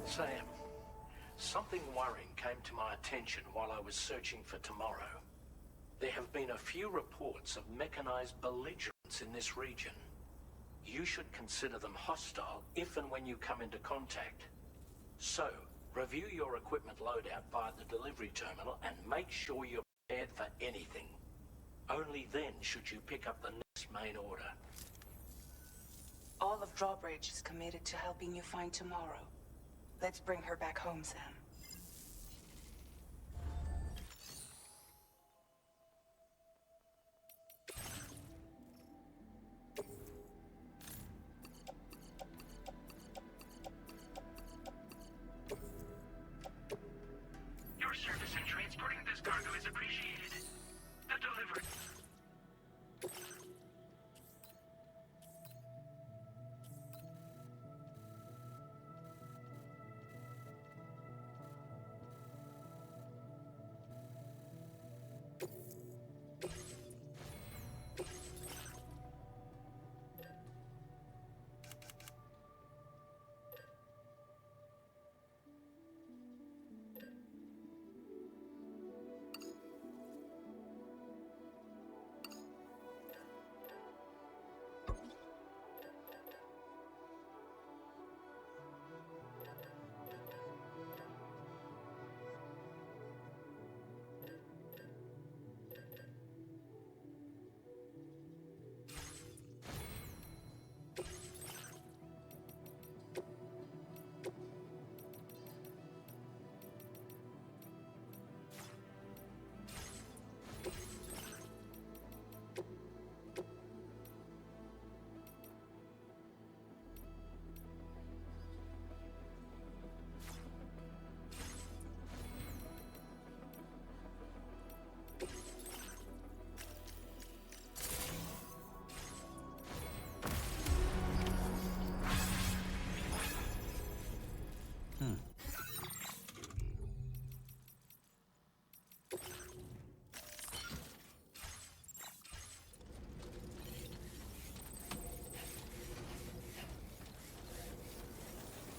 Sam, something worrying came to my attention while I was searching for tomorrow. There have been a few reports of mechanized belligerents in this region. You should consider them hostile if and when you come into contact. So, review your equipment loadout via the delivery terminal and make sure you're prepared for anything. Only then should you pick up the next main order. All of Drawbridge is committed to helping you find tomorrow. Let's bring her back home, Sam. Your service in transporting this cargo is appreciated. The delivery.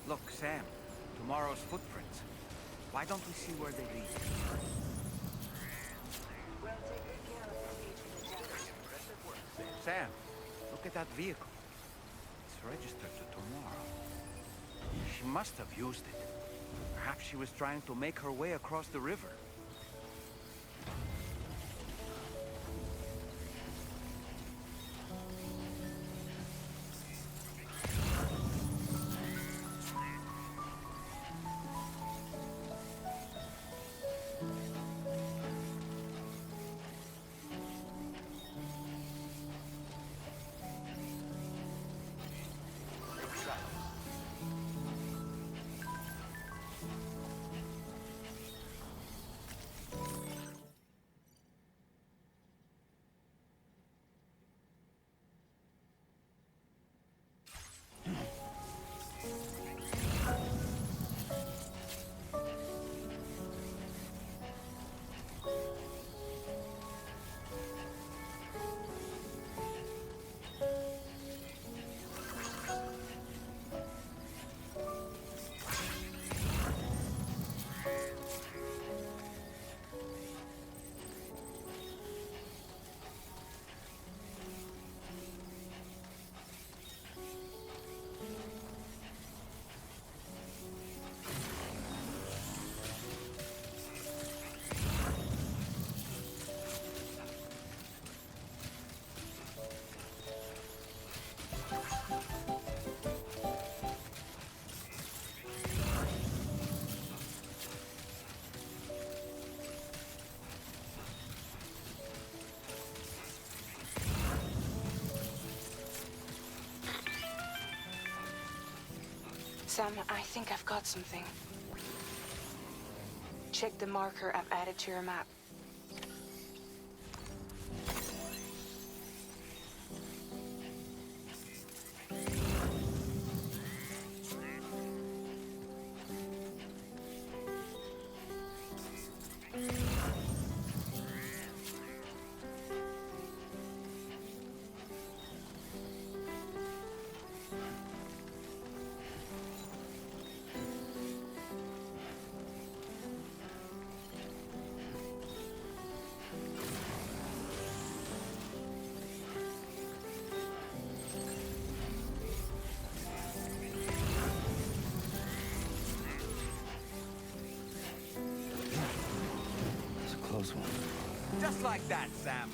Look, Sam, tomorrow's footprints. Why don't we see where they lead? Well taken care of, Sam, look at that vehicle. It's registered to tomorrow. She must have used it. Perhaps she was trying to make her way across the river. Sam, I think I've got something. Check the marker I've added to your map. close one. Just like that, Sam.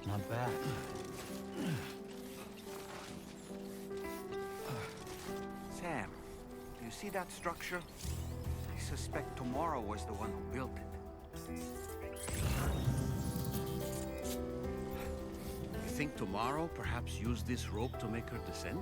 Not bad. Sam, do you see that structure? I suspect Tomorrow was the one who built it. You think Tomorrow perhaps used this rope to make her descend?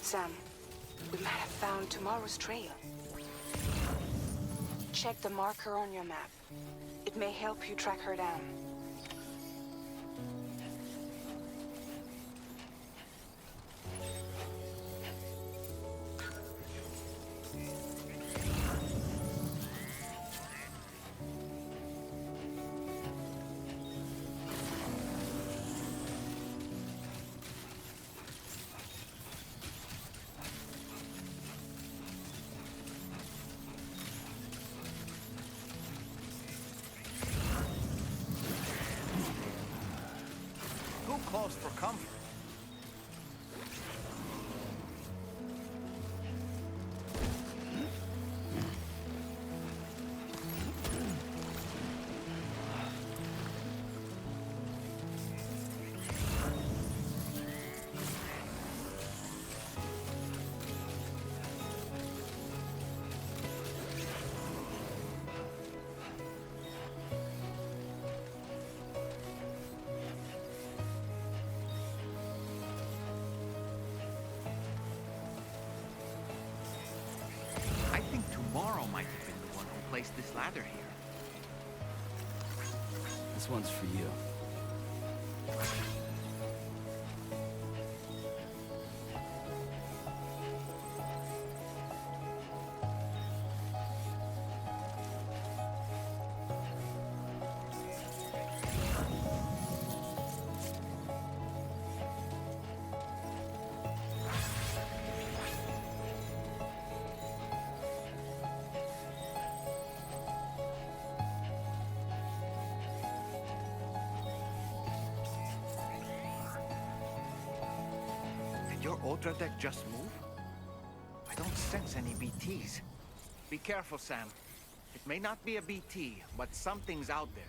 Sam, we might have found Tomorrow's trail. Check the marker on your map. It may help you track her down. Who calls for comfort? I think Tomorrow might have been the one who placed this ladder here. This one's for you. your Ultra deck just move? I don't sense any BTs. Be careful, Sam. It may not be a BT, but something's out there.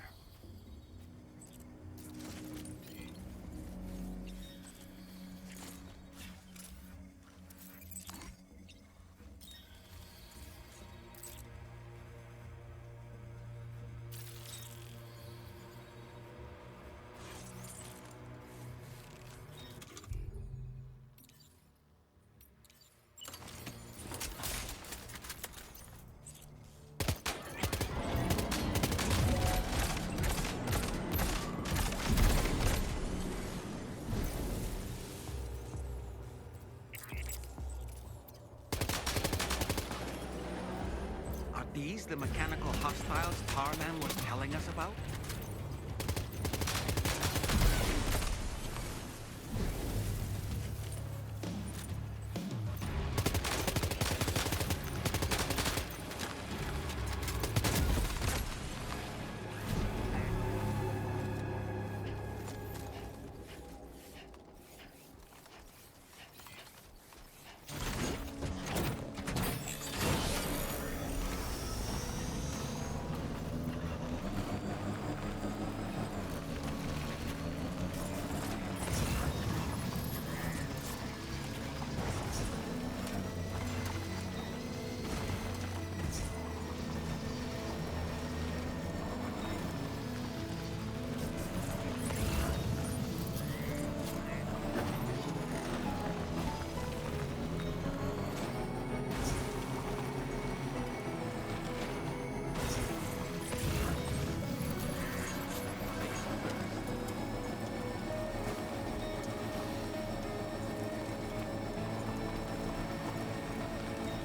These the mechanical hostiles Tarman was telling us about?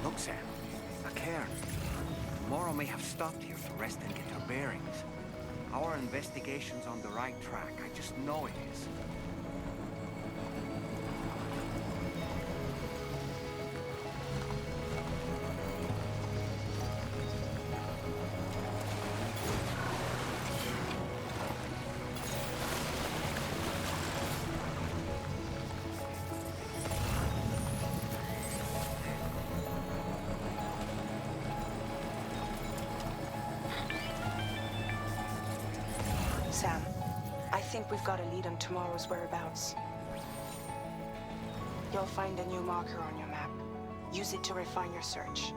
Look, Sam. A cairn. Mora may have stopped here to rest and get her bearings. Our investigation's on the right track. I just know it is. Sam, I think we've got a lead on tomorrow's whereabouts. You'll find a new marker on your map. Use it to refine your search.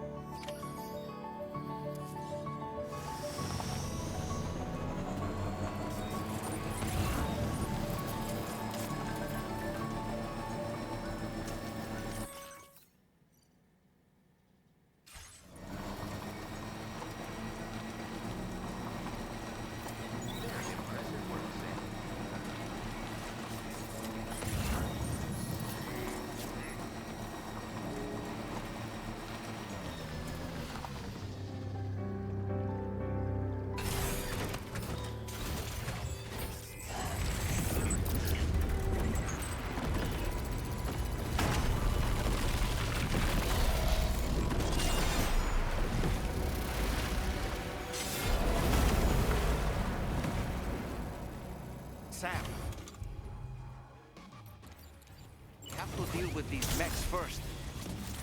Sam. We have to deal with these mechs first.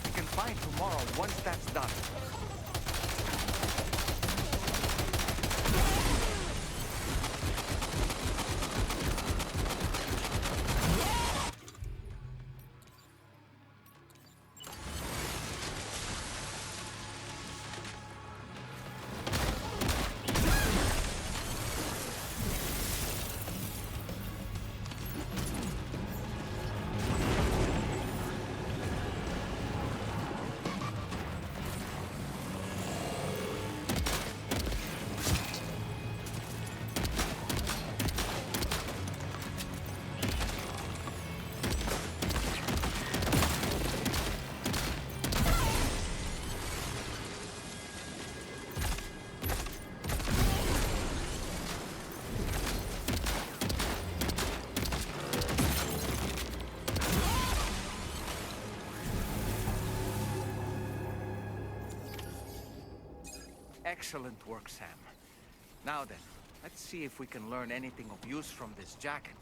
We can find tomorrow once that's done. Excellent work, Sam. Now then, let's see if we can learn anything of use from this jacket.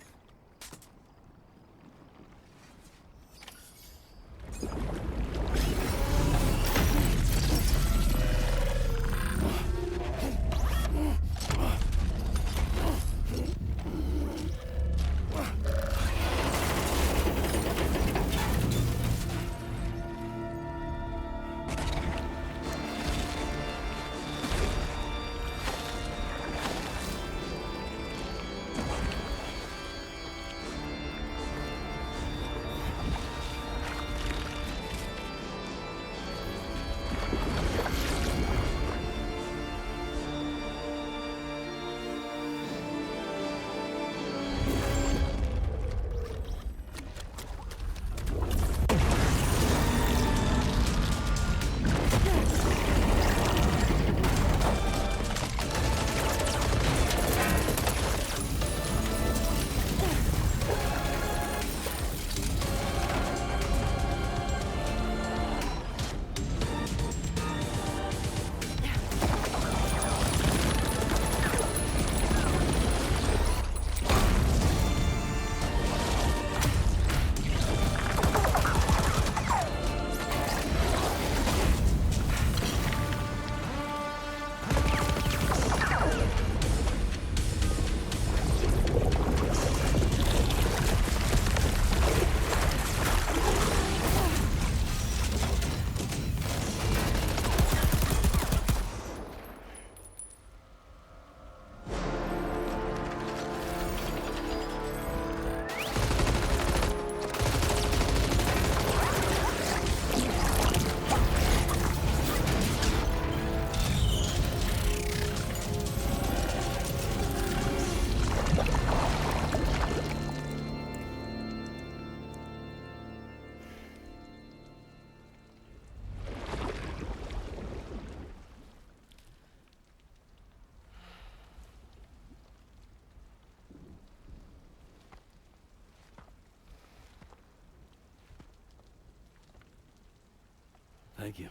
Thank you.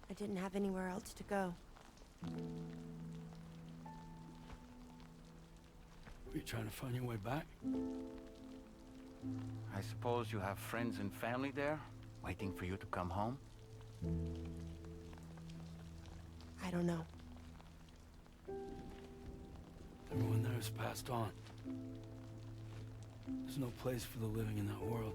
I didn't have anywhere else to go. Were you trying to find your way back? I suppose you have friends and family there, waiting for you to come home? I don't know. Everyone there has passed on. There's no place for the living in that world.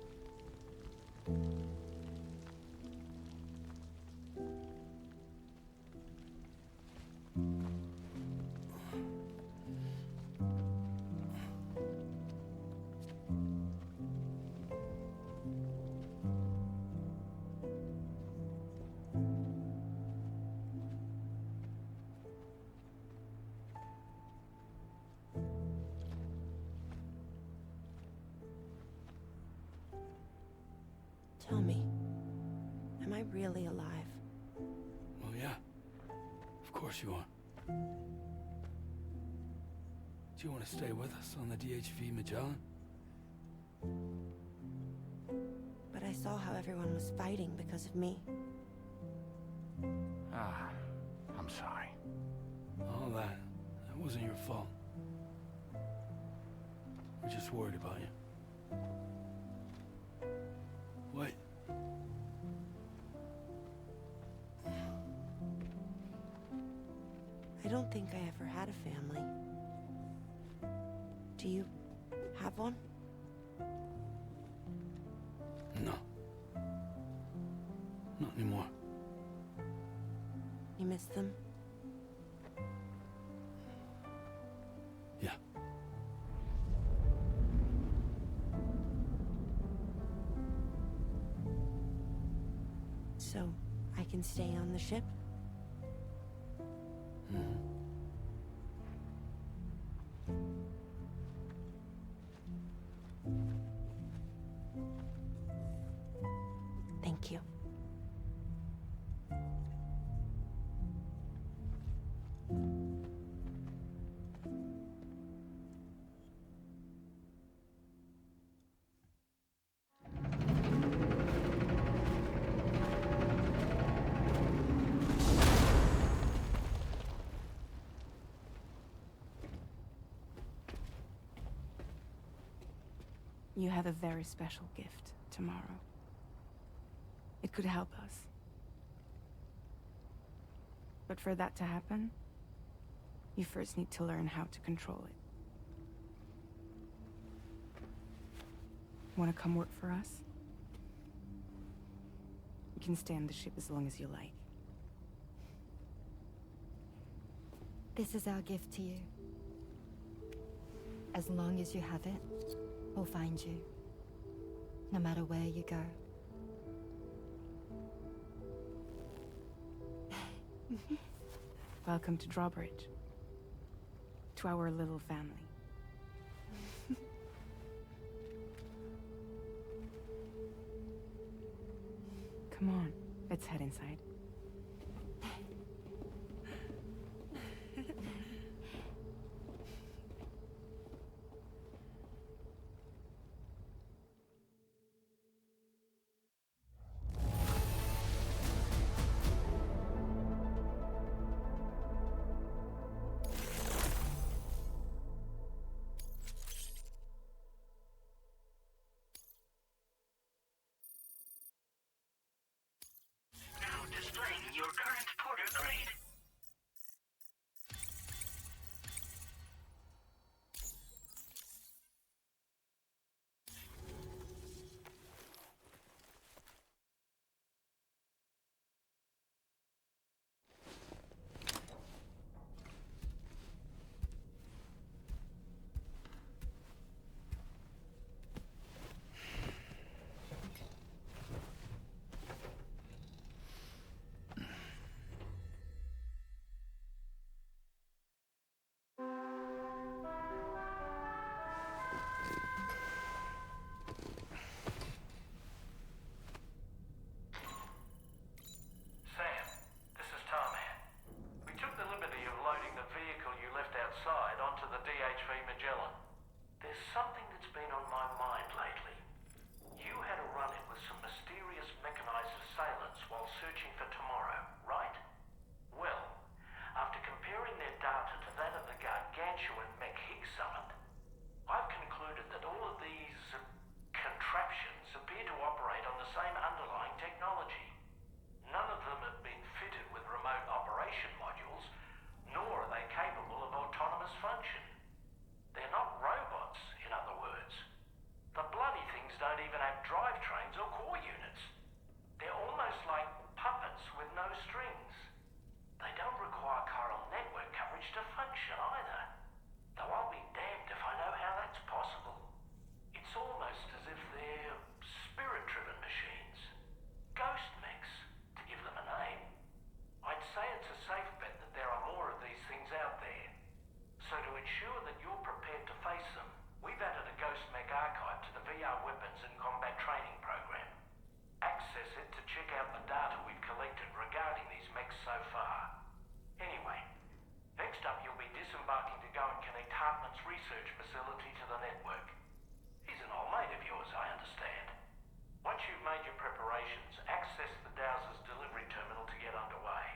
Tell me, am I really alive? Well, yeah. Of course you are. Do you want to stay with us on the DHV Magellan? But I saw how everyone was fighting because of me. Ah, I'm sorry. All that wasn't your fault. We're just worried about you. Wait. I don't think I ever had a family. Do you have one? No. Not anymore. You miss them? Yeah. So, I can stay on the ship? Thank you. You have a very special gift tomorrow. It could help us. But for that to happen, you first need to learn how to control it. Want to come work for us? You can stay on the ship as long as you like. This is our gift to you. As long as you have it, we'll find you. No matter where you go. Welcome to Drawbridge. To our little family. Come on, let's head inside. Now, our weapons and combat training program. Access it to check out the data we've collected regarding these mechs so far. Anyway, next up you'll be disembarking to go and connect Hartman's research facility to the network. He's an old mate of yours, I understand. Once you've made your preparations, access the Dowser's delivery terminal to get underway.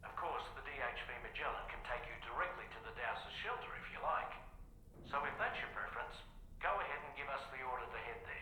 Of course, the DHV Magellan can take you directly to the Dowser's shelter if you like. So if that's your preference, go ahead and give us the order to head there.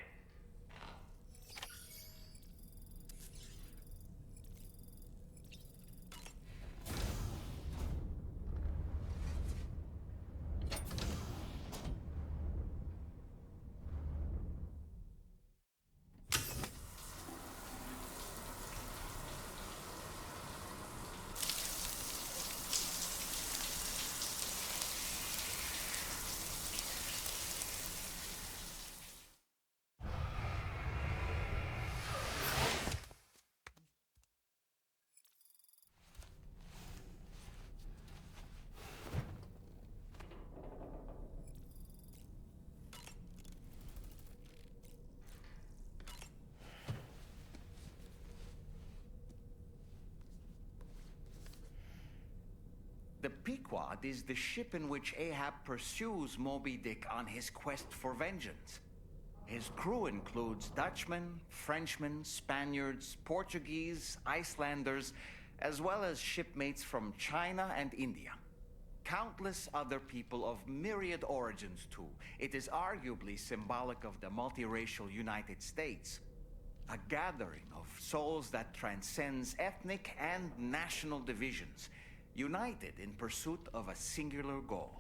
The Pequod is the ship in which Ahab pursues Moby Dick on his quest for vengeance. His crew includes Dutchmen, Frenchmen, Spaniards, Portuguese, Icelanders, as well as shipmates from China and India. Countless other people of myriad origins, too. It is arguably symbolic of the multiracial United States. A gathering of souls that transcends ethnic and national divisions, united in pursuit of a singular goal.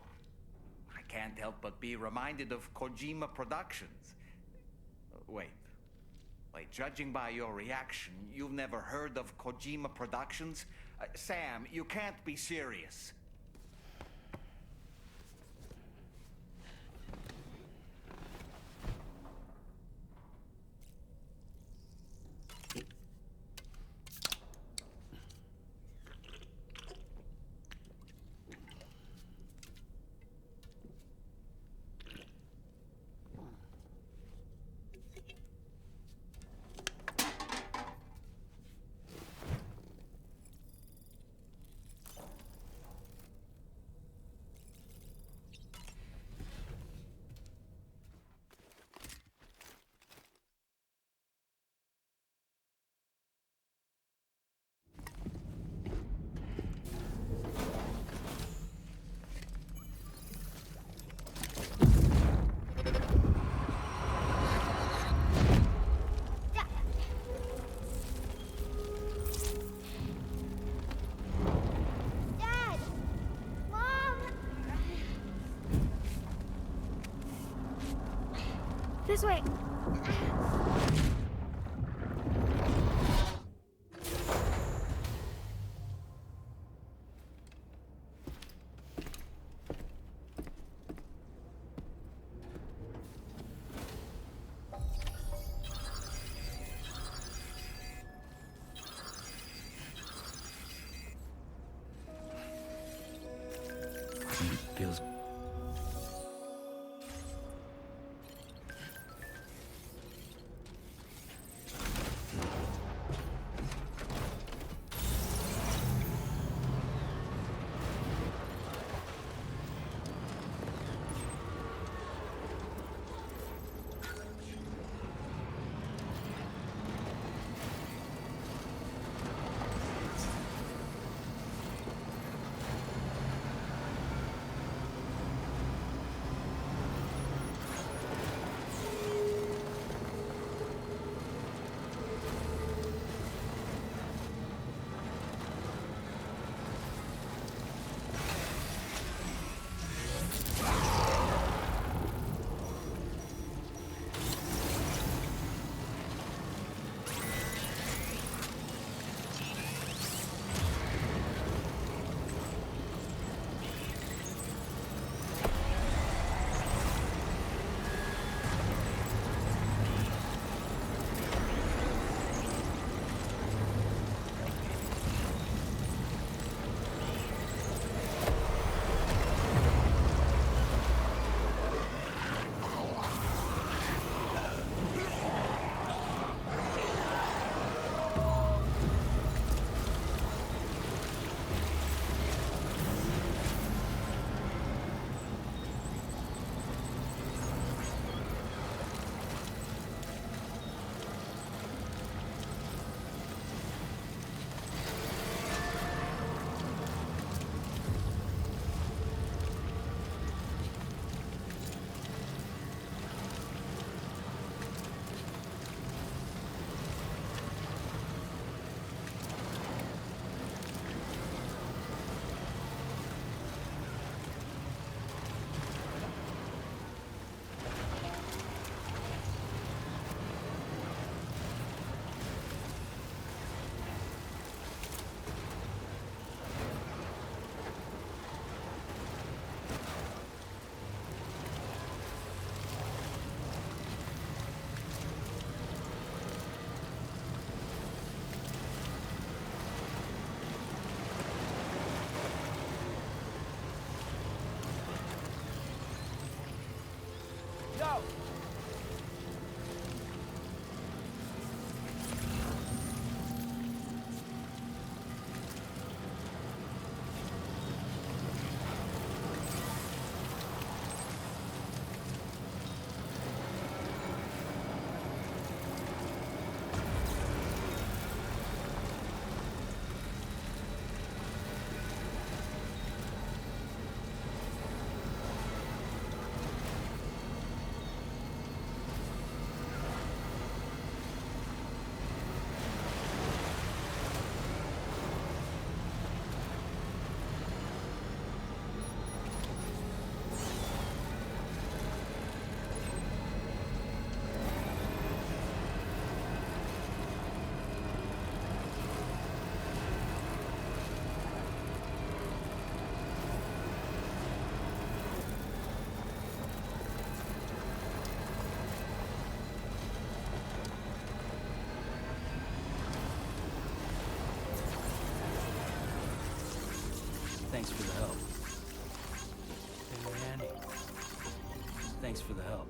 I can't help but be reminded of Kojima Productions. Wait, judging by your reaction, you've never heard of Kojima Productions? Sam, you can't be serious. This way. Feels... Thanks for the help. Hey, Randy. Thanks for the help.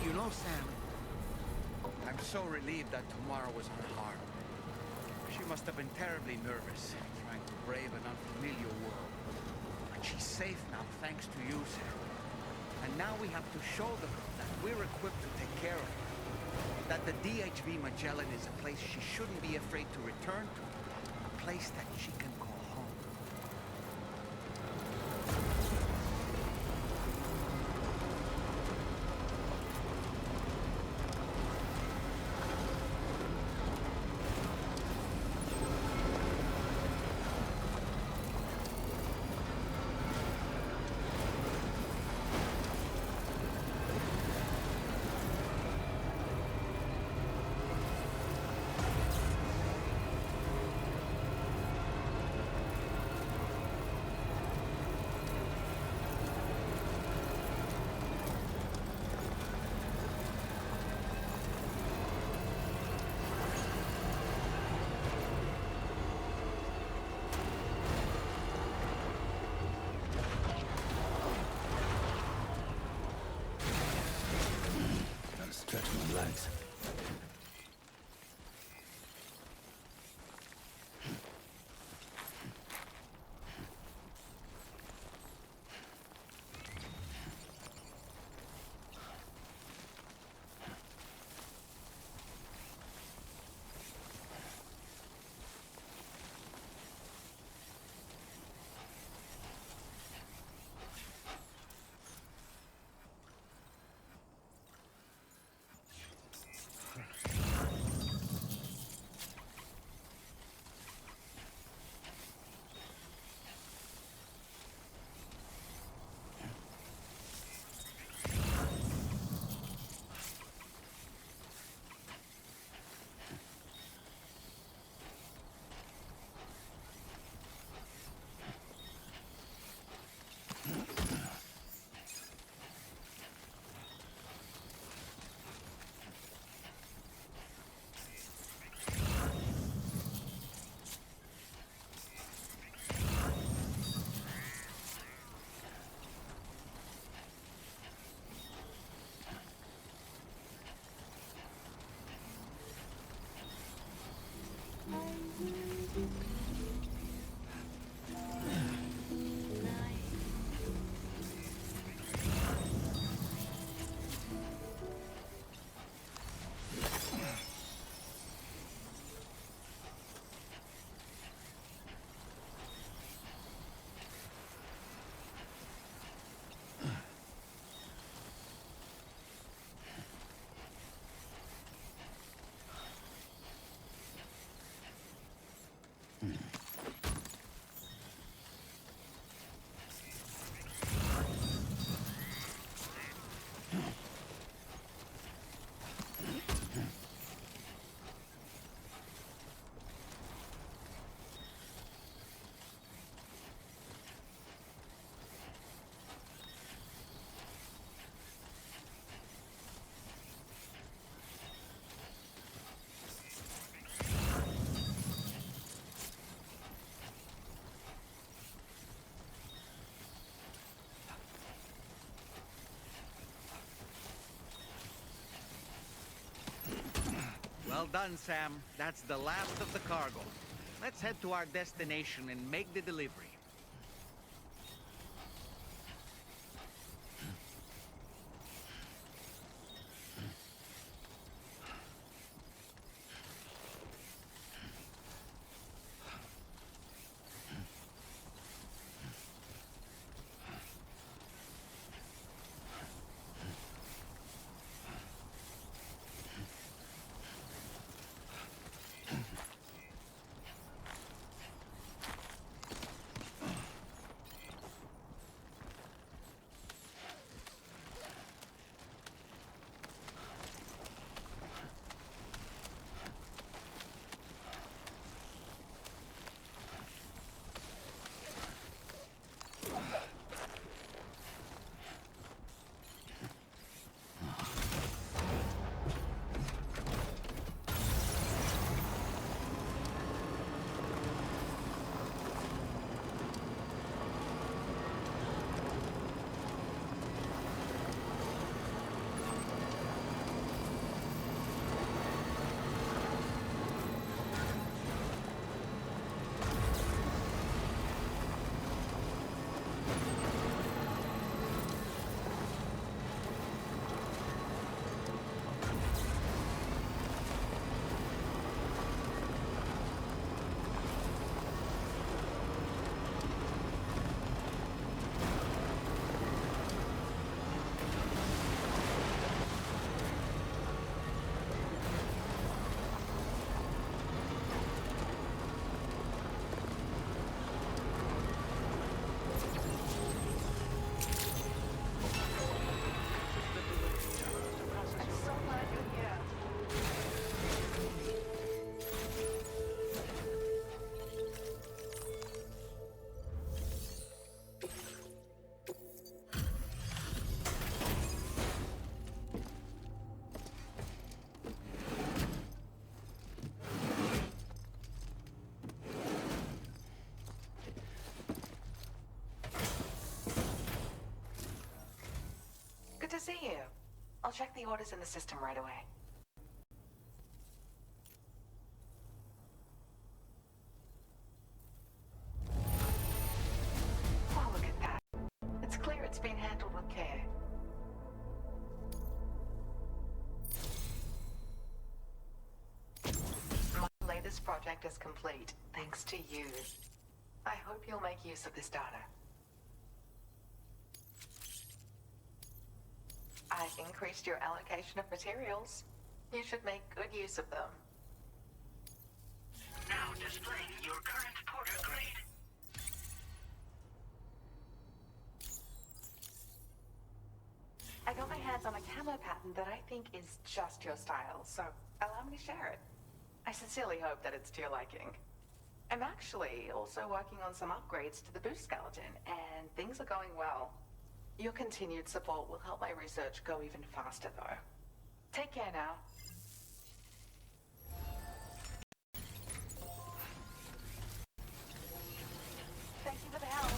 You know, Sam, I'm so relieved that tomorrow was unharmed. She must have been terribly nervous, trying to brave an unfamiliar world. But she's safe now, thanks to you, Sam. And now we have to show them that we're equipped to take care of her. That the DHV Magellan is a place she shouldn't be afraid to return to. A place that she can call home. Well done, Sam. That's the last of the cargo. Let's head to our destination and make the delivery. Good to see you. I'll check the orders in the system right away. Oh, look at that. It's clear it's been handled with care. My latest project is complete, thanks to you. I hope you'll make use of this data. I've increased your allocation of materials. You should make good use of them. Now displaying your current porter grade. I got my hands on a camo pattern that I think is just your style, so allow me to share it. I sincerely hope that it's to your liking. I'm actually also working on some upgrades to the boost skeleton, and things are going well. Your continued support will help my research go even faster, though. Take care now. Thank you for the help.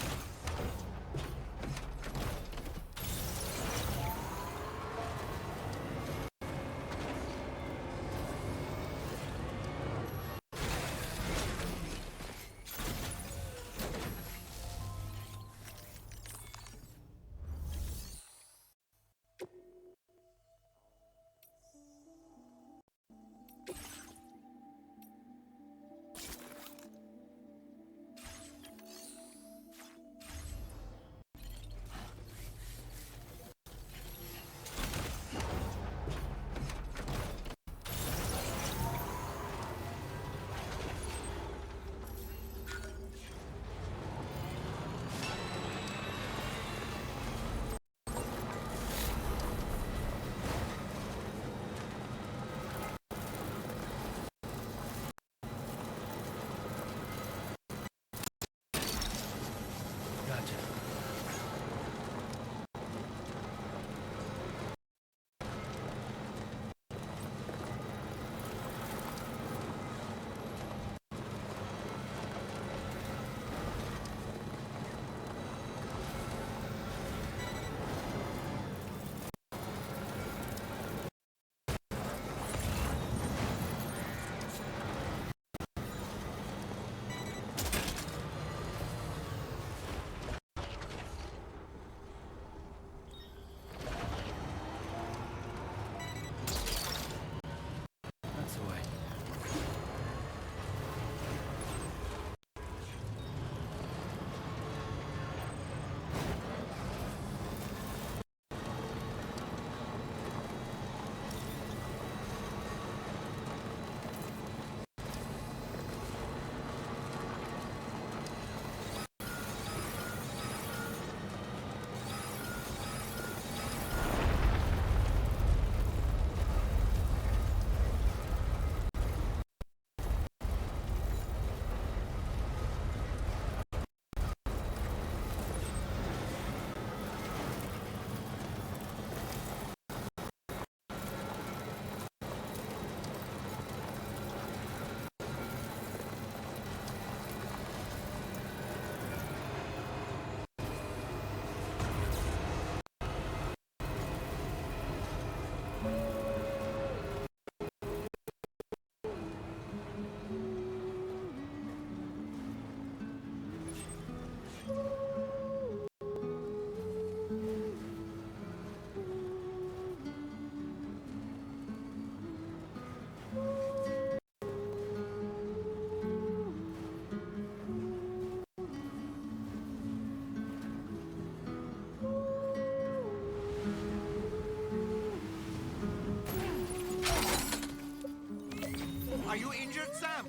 Are you injured, Sam?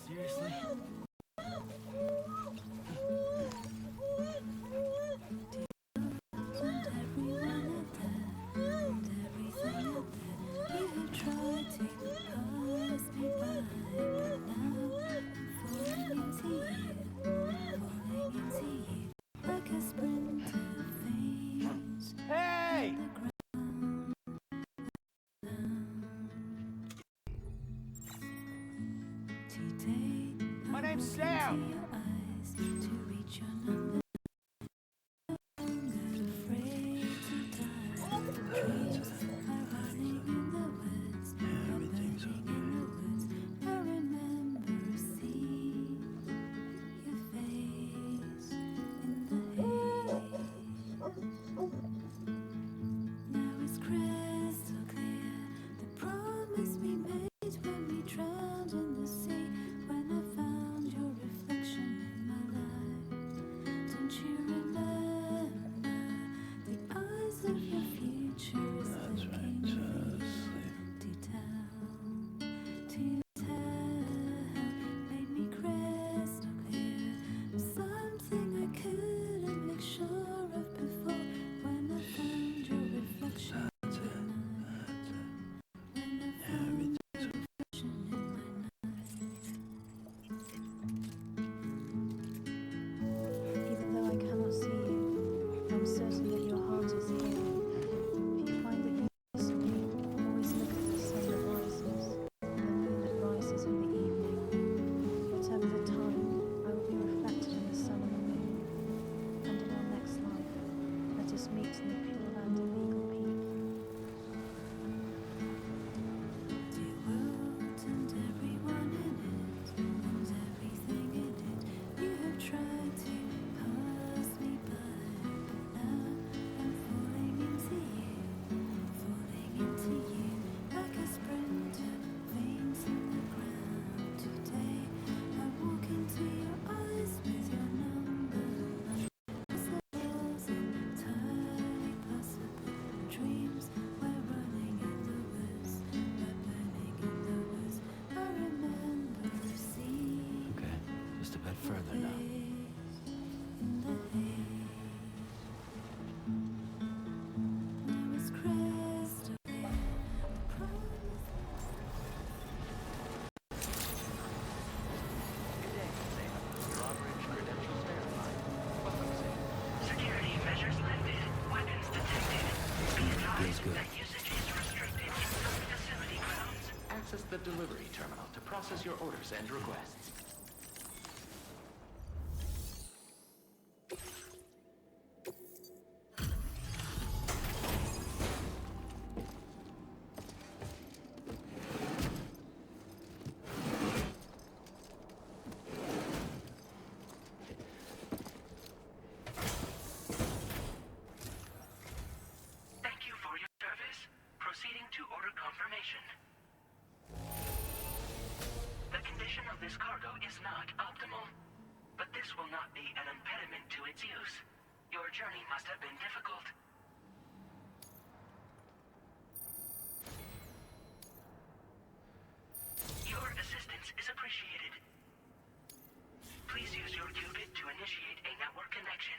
Seriously? Hey! My name's Sam! Even though I cannot see you, I'm certain that your heart is here. If you find that you miss me, always look at the sun that rises, and the moon that rises in the evening. Whatever the time, I will be reflected in the sun and the moon. And in our next life, let us meet in the pure land of Eagle Peak. The world and everyone in it, and everything in it. You have tried to pass me by, but now I'm falling into you, like a sprinter, veins in the ground. Today I walk into your eyes with your number. Ourselves entirely possible dreams. We're running in the woods, we're burning in the woods. I remember seeing Okay, just a bit further now. in the haze. Now it's crystal clear. The promise. Security measures lifted. Weapons detected. Be advised good. that usage is restricted in some facility grounds. Access the delivery terminal to process your orders and requests. Thank you for your service. Proceeding to order confirmation. The condition of this cargo is not optimal, but this will not be an impediment to its use. Your journey must have been difficult. Your assistance is appreciated. Please use your qubit to initiate a network connection.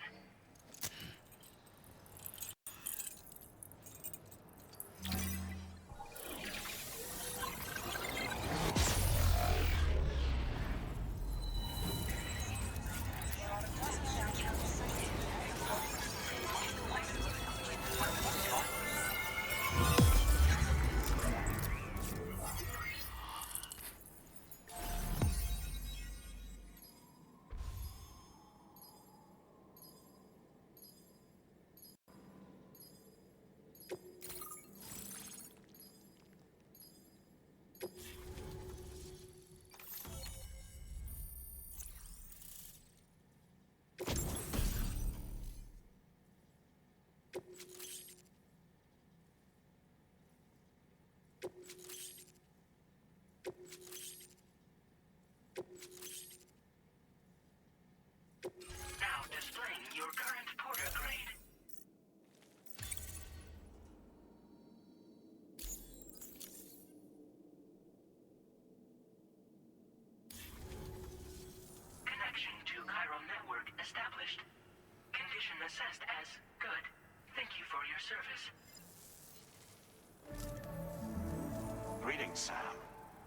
Greetings, Sam.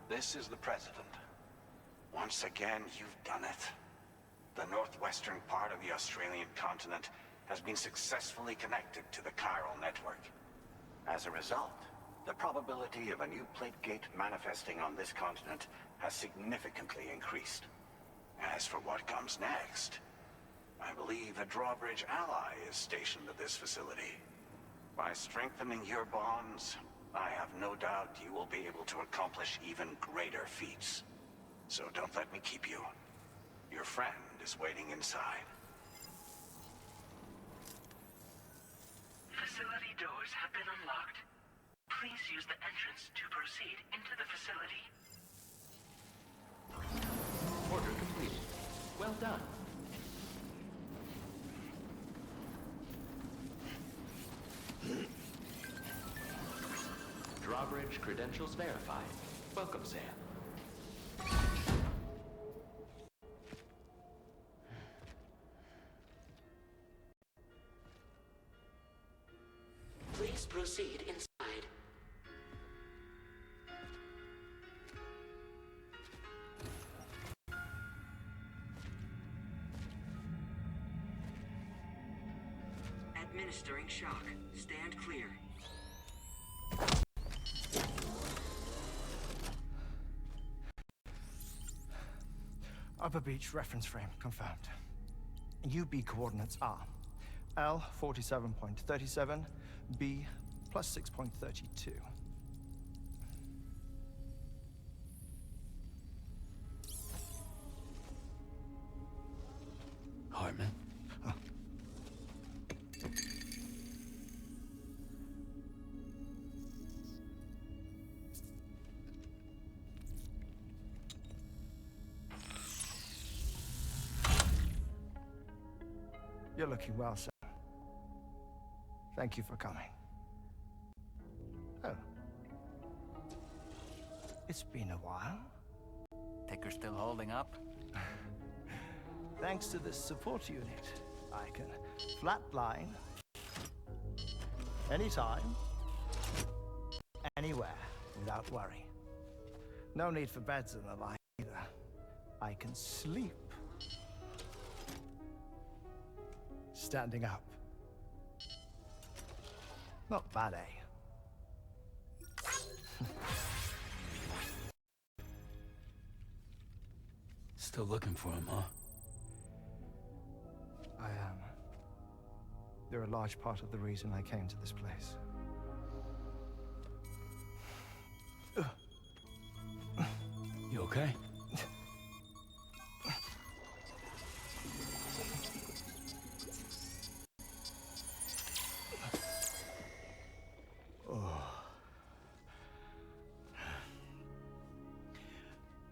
This is the President. Once again, you've done it. The northwestern part of the Australian continent has been successfully connected to the Chiral Network. As a result, the probability of a new plate gate manifesting on this continent has significantly increased. As for what comes next, I believe a drawbridge ally is stationed at this facility. By strengthening your bonds, I have no doubt you will be able to accomplish even greater feats. So don't let me keep you. Your friend is waiting inside. Facility doors have been unlocked. Please use the entrance to proceed into the facility. Order completed. Well done. Drawbridge credentials verified. Welcome, Sam. Please proceed inside. Administering shock. Stand clear. Upper beach reference frame confirmed. UB coordinates are L 47.37, B plus 6.32. Hartman? Oh. You're looking well, sir. Thank you for coming. Oh. It's been a while. Ticker still holding up? Thanks to this support unit, I can flatline anytime, anywhere, without worry. No need for beds and the like either. I can sleep standing up. Not bad, eh? Still looking for him, huh? I am. They're a large part of the reason I came to this place. You okay?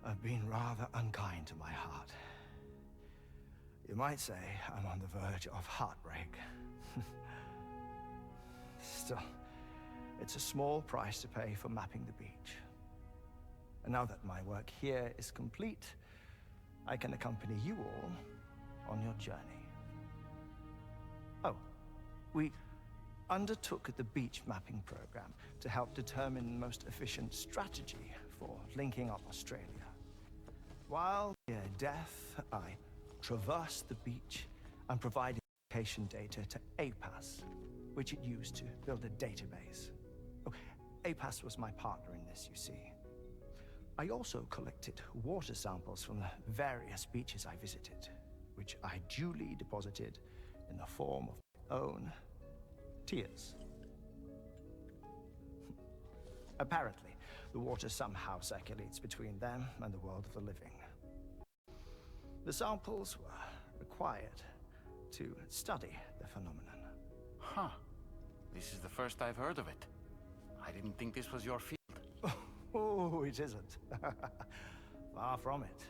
I've been rather unkind to my heart. You might say I'm on the verge of heartbreak. Still, it's a small price to pay for mapping the beach. And now that my work here is complete, I can accompany you all on your journey. Oh, we undertook the beach mapping program to help determine the most efficient strategy for linking up Australia. While near death, I traversed the beach and provided location data to APAS, which it used to build a database. Oh, APAS was my partner in this, you see. I also collected water samples from the various beaches I visited, which I duly deposited in the form of my own tears. Apparently, the water somehow circulates between them and the world of the living. The samples were required to study the phenomenon. Huh. This is the first I've heard of it. I didn't think this was your field. Oh, it isn't. Far from it.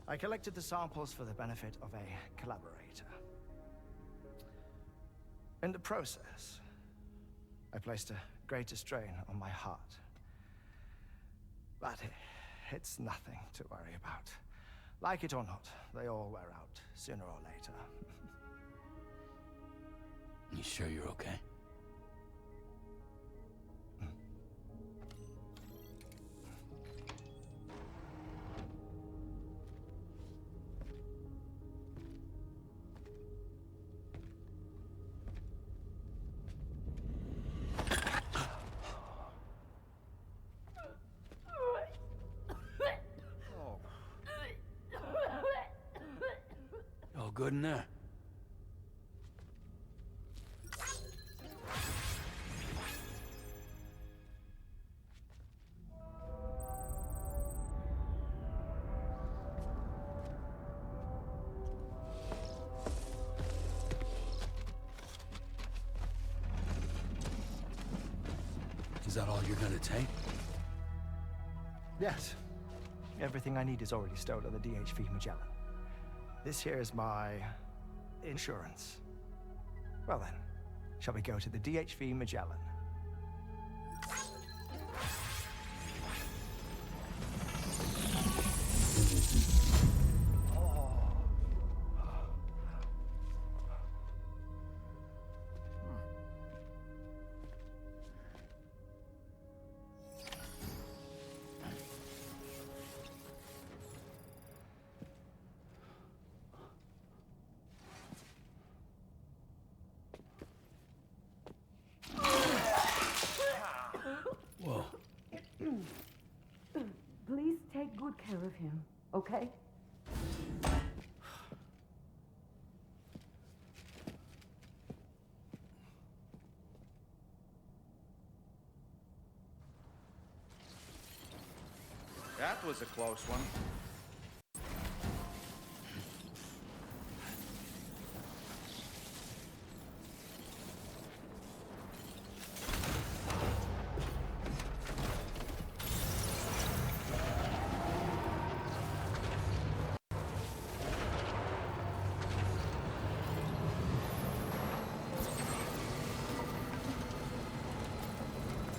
I collected the samples for the benefit of a collaborator. In the process, I placed a greater strain on my heart. But it's nothing to worry about. Like it or not, they all wear out, sooner or later. You sure you're okay? good in there? Is that all you're gonna take? Yes. Everything I need is already stored on the DHV Magellan. This here is my insurance. Well then, shall we go to the DHV Magellan? Whoa. Please take good care of him, okay? That was a close one.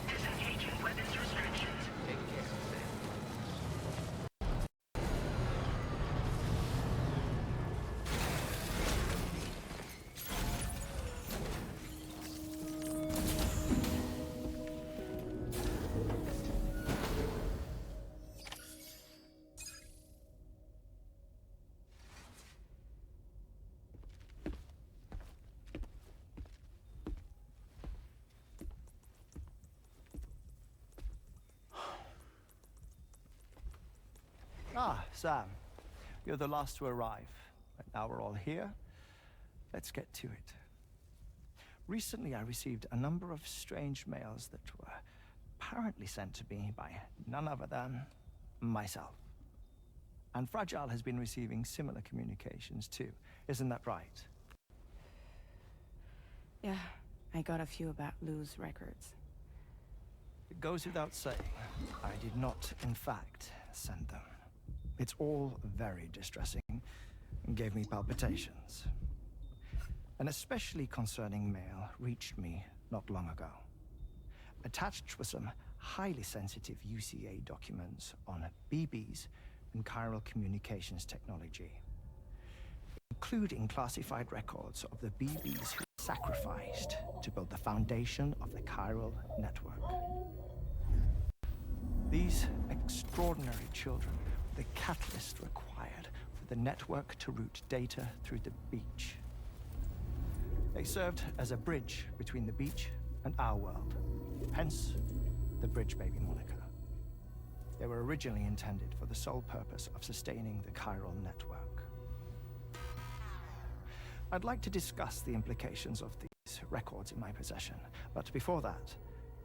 Disengaging weapons restrictions. Take care of them. Ah, Sam. You're the last to arrive. But now we're all here. Let's get to it. Recently, I received a number of strange mails that were apparently sent to me by none other than myself. And Fragile has been receiving similar communications too. Isn't that right? Yeah, I got a few about Lou's records. It goes without saying, I did not, in fact, send them. It's all very distressing and gave me palpitations. An especially concerning mail reached me not long ago. Attached were some highly sensitive UCA documents on BBs and chiral communications technology, including classified records of the BBs who were sacrificed to build the foundation of the Chiral Network. These extraordinary children were the catalyst required for the network to route data through the beach. They served as a bridge between the beach and our world, hence the Bridge Baby moniker. They were originally intended for the sole purpose of sustaining the Chiral Network. I'd like to discuss the implications of these records in my possession, but before that,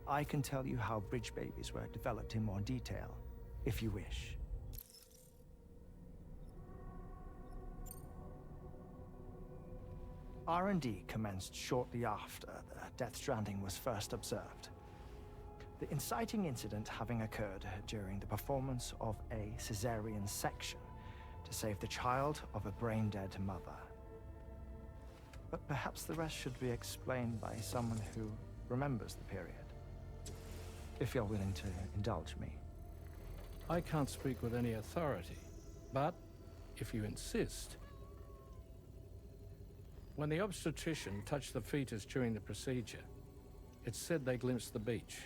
I can tell you how Bridge Babies were developed in more detail, if you wish. R&D commenced shortly after the Death Stranding was first observed. The inciting incident having occurred during the performance of a cesarean section to save the child of a brain-dead mother. But perhaps the rest should be explained by someone who remembers the period. If you're willing to indulge me. I can't speak with any authority, but if you insist. When the obstetrician touched the fetus during the procedure, it's said they glimpsed the beach.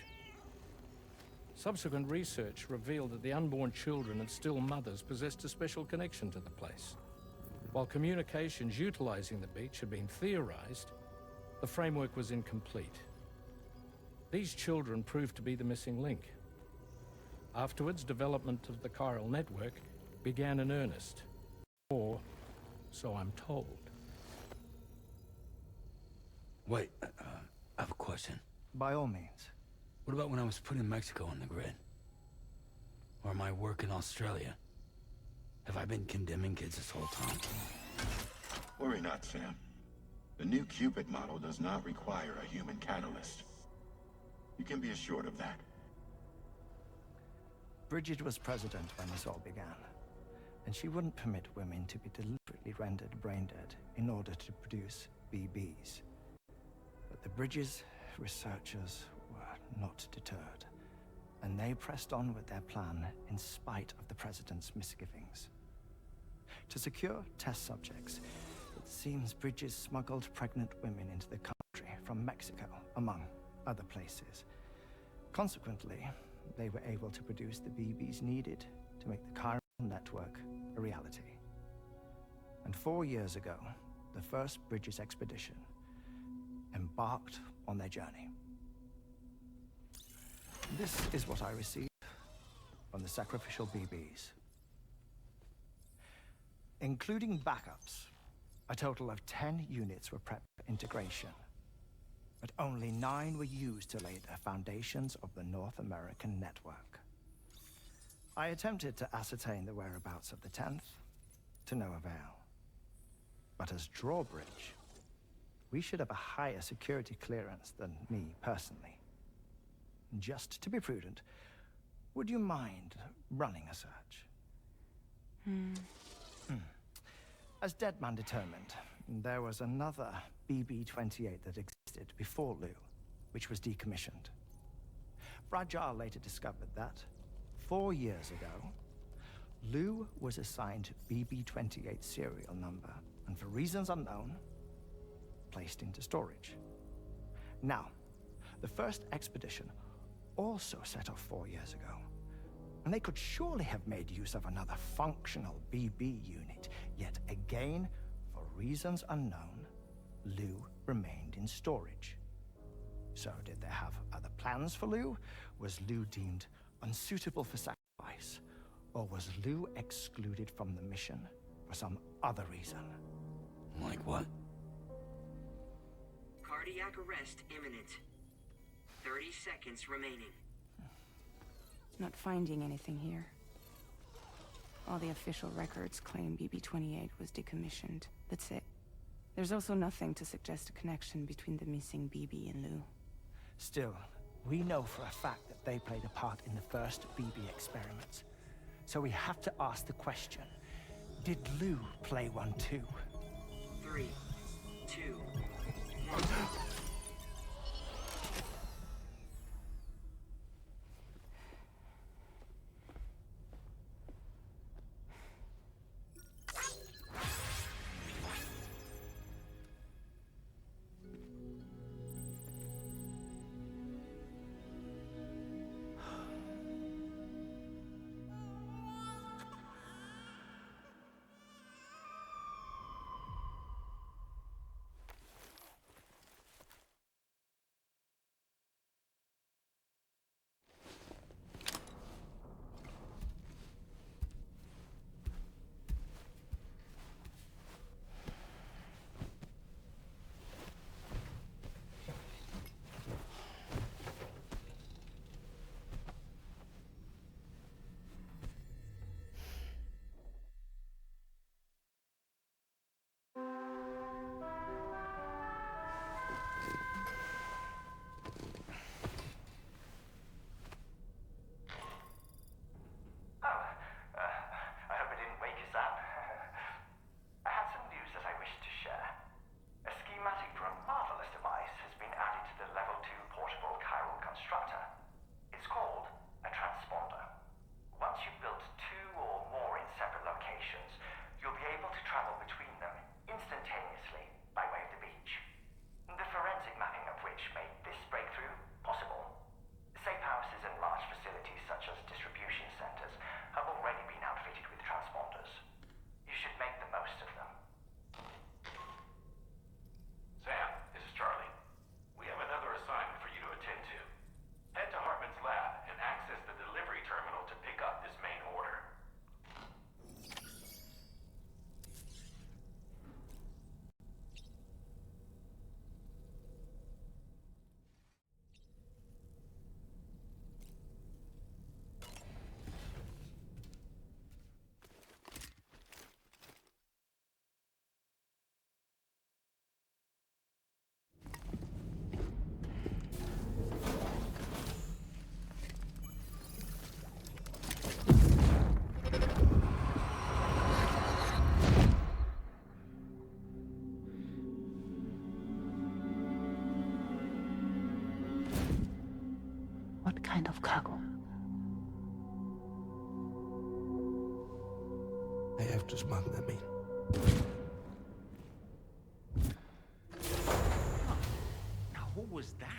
Subsequent research revealed that the unborn children and still mothers possessed a special connection to the place. While communications utilizing the beach had been theorized, the framework was incomplete. These children proved to be the missing link. Afterwards, development of the Chiral Network began in earnest, or so I'm told. Wait, I have a question. By all means. What about when I was putting Mexico on the grid? Or my work in Australia? Have I been condemning kids this whole time? Worry not, Sam. The new Cupid model does not require a human catalyst. You can be assured of that. Bridget was president when this all began, and she wouldn't permit women to be deliberately rendered brain dead in order to produce BBs. But the Bridges researchers were not deterred, and they pressed on with their plan in spite of the president's misgivings. To secure test subjects, it seems Bridges smuggled pregnant women into the country from Mexico, among other places. Consequently, they were able to produce the BBs needed to make the Chiral Network a reality. And 4 years ago, the first Bridges expedition embarked on their journey. This is what I received from the sacrificial BBs. Including backups, a total of 10 units were prepped for integration, but only 9 were used to lay the foundations of the North American network. I attempted to ascertain the whereabouts of the 10th, to no avail. But as drawbridge, we should have a higher security clearance than me personally. Just to be prudent, would you mind running a search? As Deadman determined, there was another BB-28 that existed before Lou, which was decommissioned. Fragile later discovered that, 4 years ago, Lou was assigned BB-28 serial number, and for reasons unknown, placed into storage. Now, the first expedition also set off 4 years ago, and they could surely have made use of another functional BB unit, yet again, for reasons unknown, Lou remained in storage. So did they have other plans for Lou? Was Lou deemed unsuitable for sacrifice? Or was Lou excluded from the mission for some other reason? Like what? Cardiac arrest imminent. 30 seconds remaining. Not finding anything here. All the official records claim BB-28 was decommissioned. That's it. There's also nothing to suggest a connection between the missing BB and Lou. Still, we know for a fact that they played a part in the first BB experiments. So we have to ask the question, did Lou play one too? 3, 2, 1. of cargo. I have to smuggle them in. Now, who was that?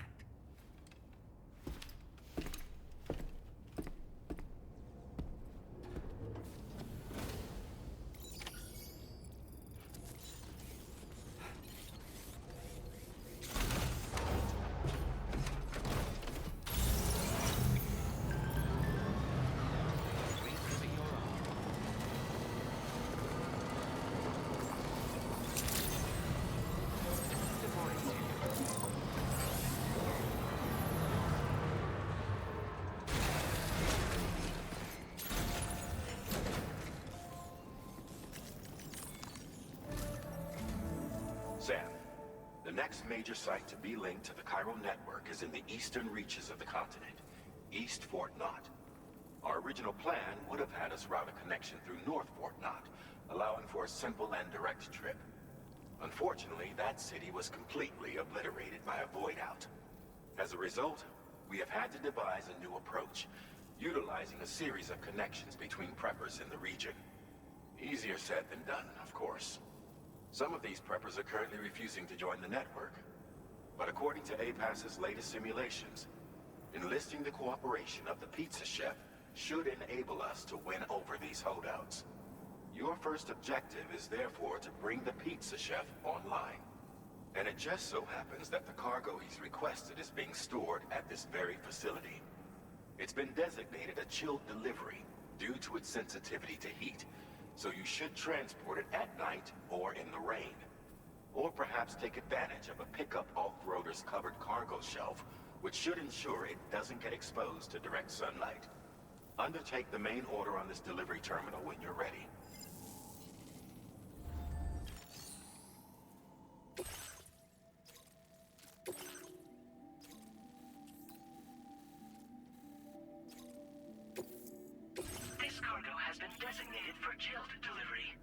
Sam, the next major site to be linked to the Chiral Network is in the eastern reaches of the continent, East Fort Knott. Our original plan would have had us route a connection through North Fort Knott, allowing for a simple and direct trip. Unfortunately, that city was completely obliterated by a void out. As a result, we have had to devise a new approach, utilizing a series of connections between preppers in the region. Easier said than done, of course. Some of these preppers are currently refusing to join the network. But according to APAS's latest simulations, enlisting the cooperation of the pizza chef should enable us to win over these holdouts. Your first objective is therefore to bring the pizza chef online. And it just so happens that the cargo he's requested is being stored at this very facility. It's been designated a chilled delivery due to its sensitivity to heat, so you should transport it at night or in the rain. Or perhaps take advantage of a pickup off-roader's covered cargo shelf, which should ensure it doesn't get exposed to direct sunlight. Undertake the main order on this delivery terminal when you're ready. This cargo has been designated for chilled delivery.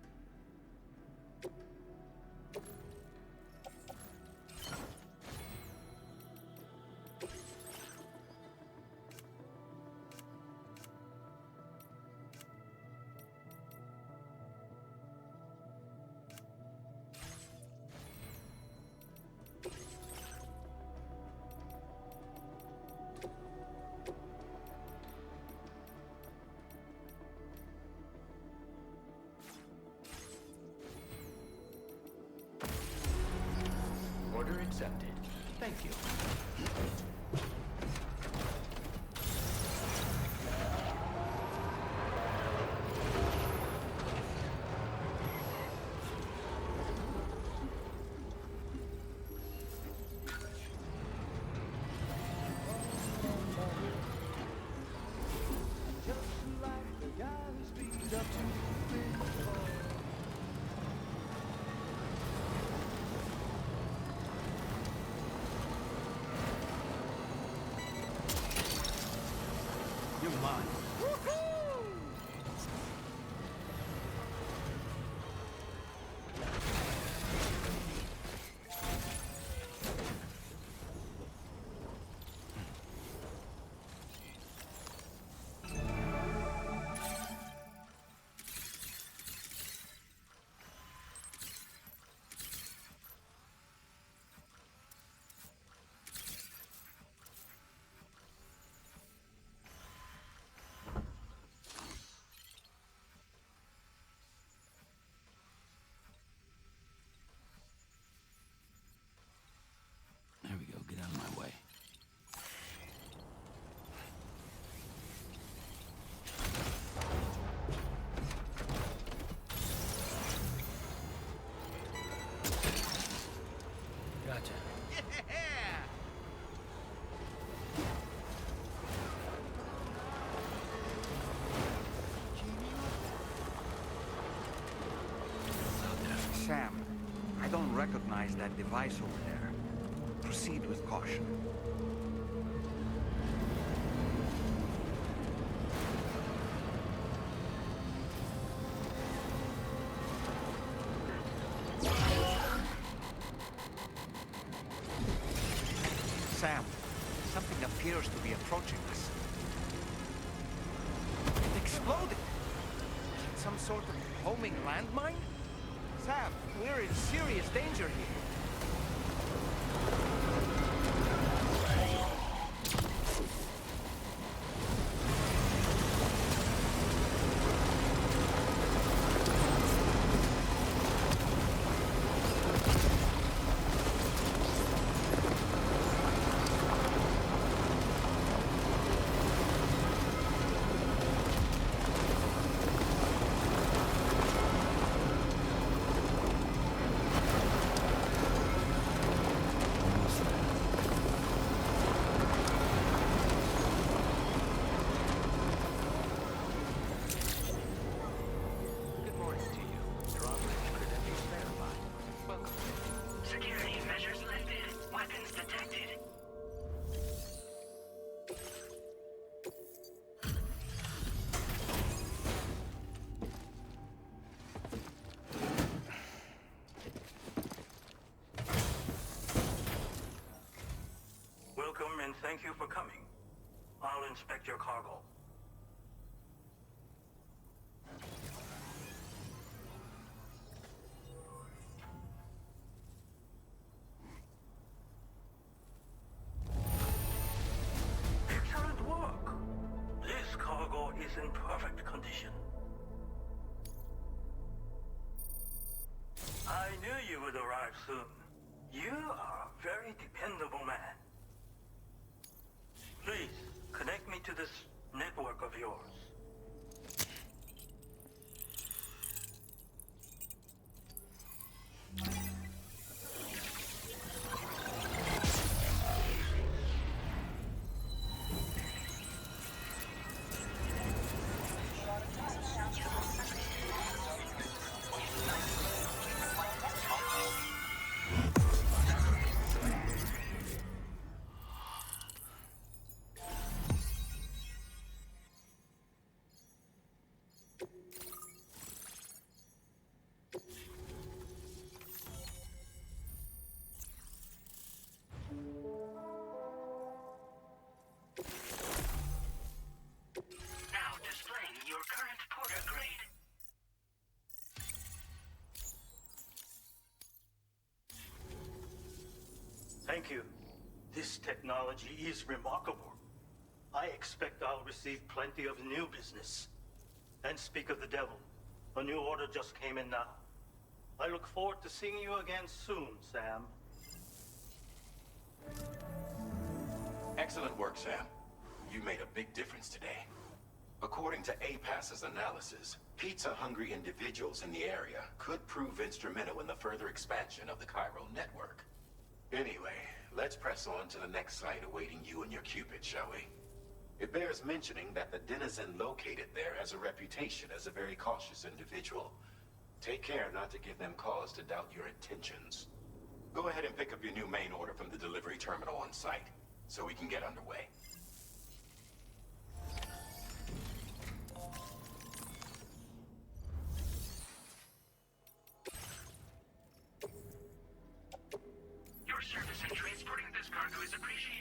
Order accepted. Thank you. You're mine. There we go, get out of my way. Gotcha. Sam, I don't recognize that device over there. Proceed with caution. Sam, something appears to be approaching us. sort of homing landmine? Sam, we're in serious danger here. Security measures lifted. Weapons detected. Welcome and thank you for coming. I'll inspect your cargo. Excellent work. This cargo is in perfect condition. I knew you would arrive soon. You are a very dependable man. Please, connect me to this network of yours. Now displaying your current porter grade. Thank you. This technology is remarkable. I expect I'll receive plenty of new business. And speak of the devil, a new order just came in now. I look forward to seeing you again soon, Sam. Excellent work, Sam. You made a big difference today. According to APAS's analysis, pizza-hungry individuals in the area could prove instrumental in the further expansion of the Chiral Network. Anyway, let's press on to the next site awaiting you and your Cupid, shall we? It bears mentioning that the denizen located there has a reputation as a very cautious individual. Take care not to give them cause to doubt your intentions. Go ahead and pick up your new main order from the delivery terminal on site, so we can get underway. Your service in transporting this cargo is appreciated.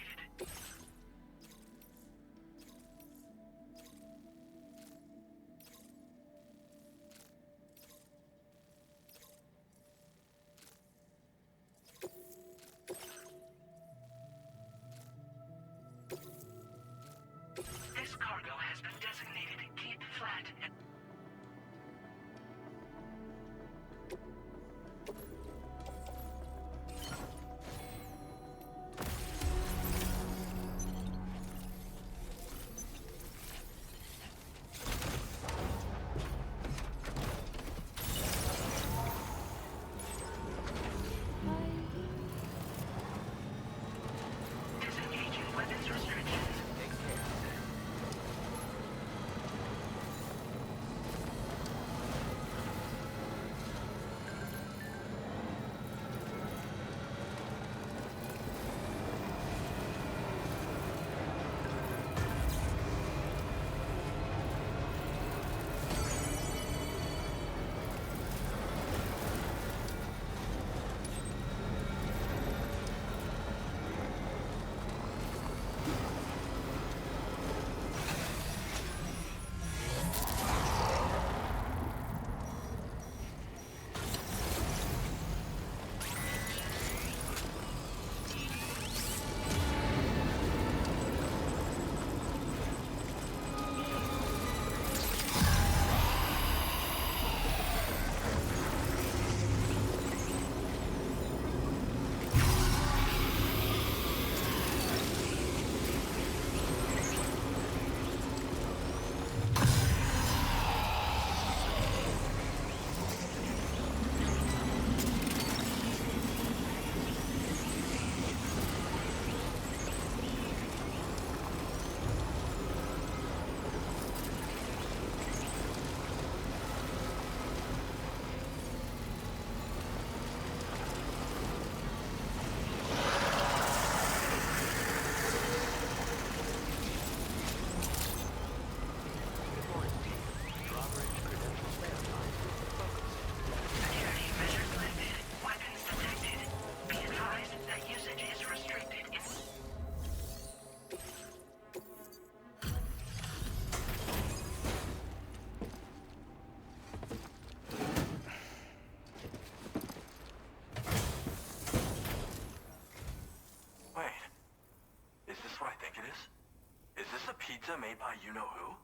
Pizza made by you-know-who?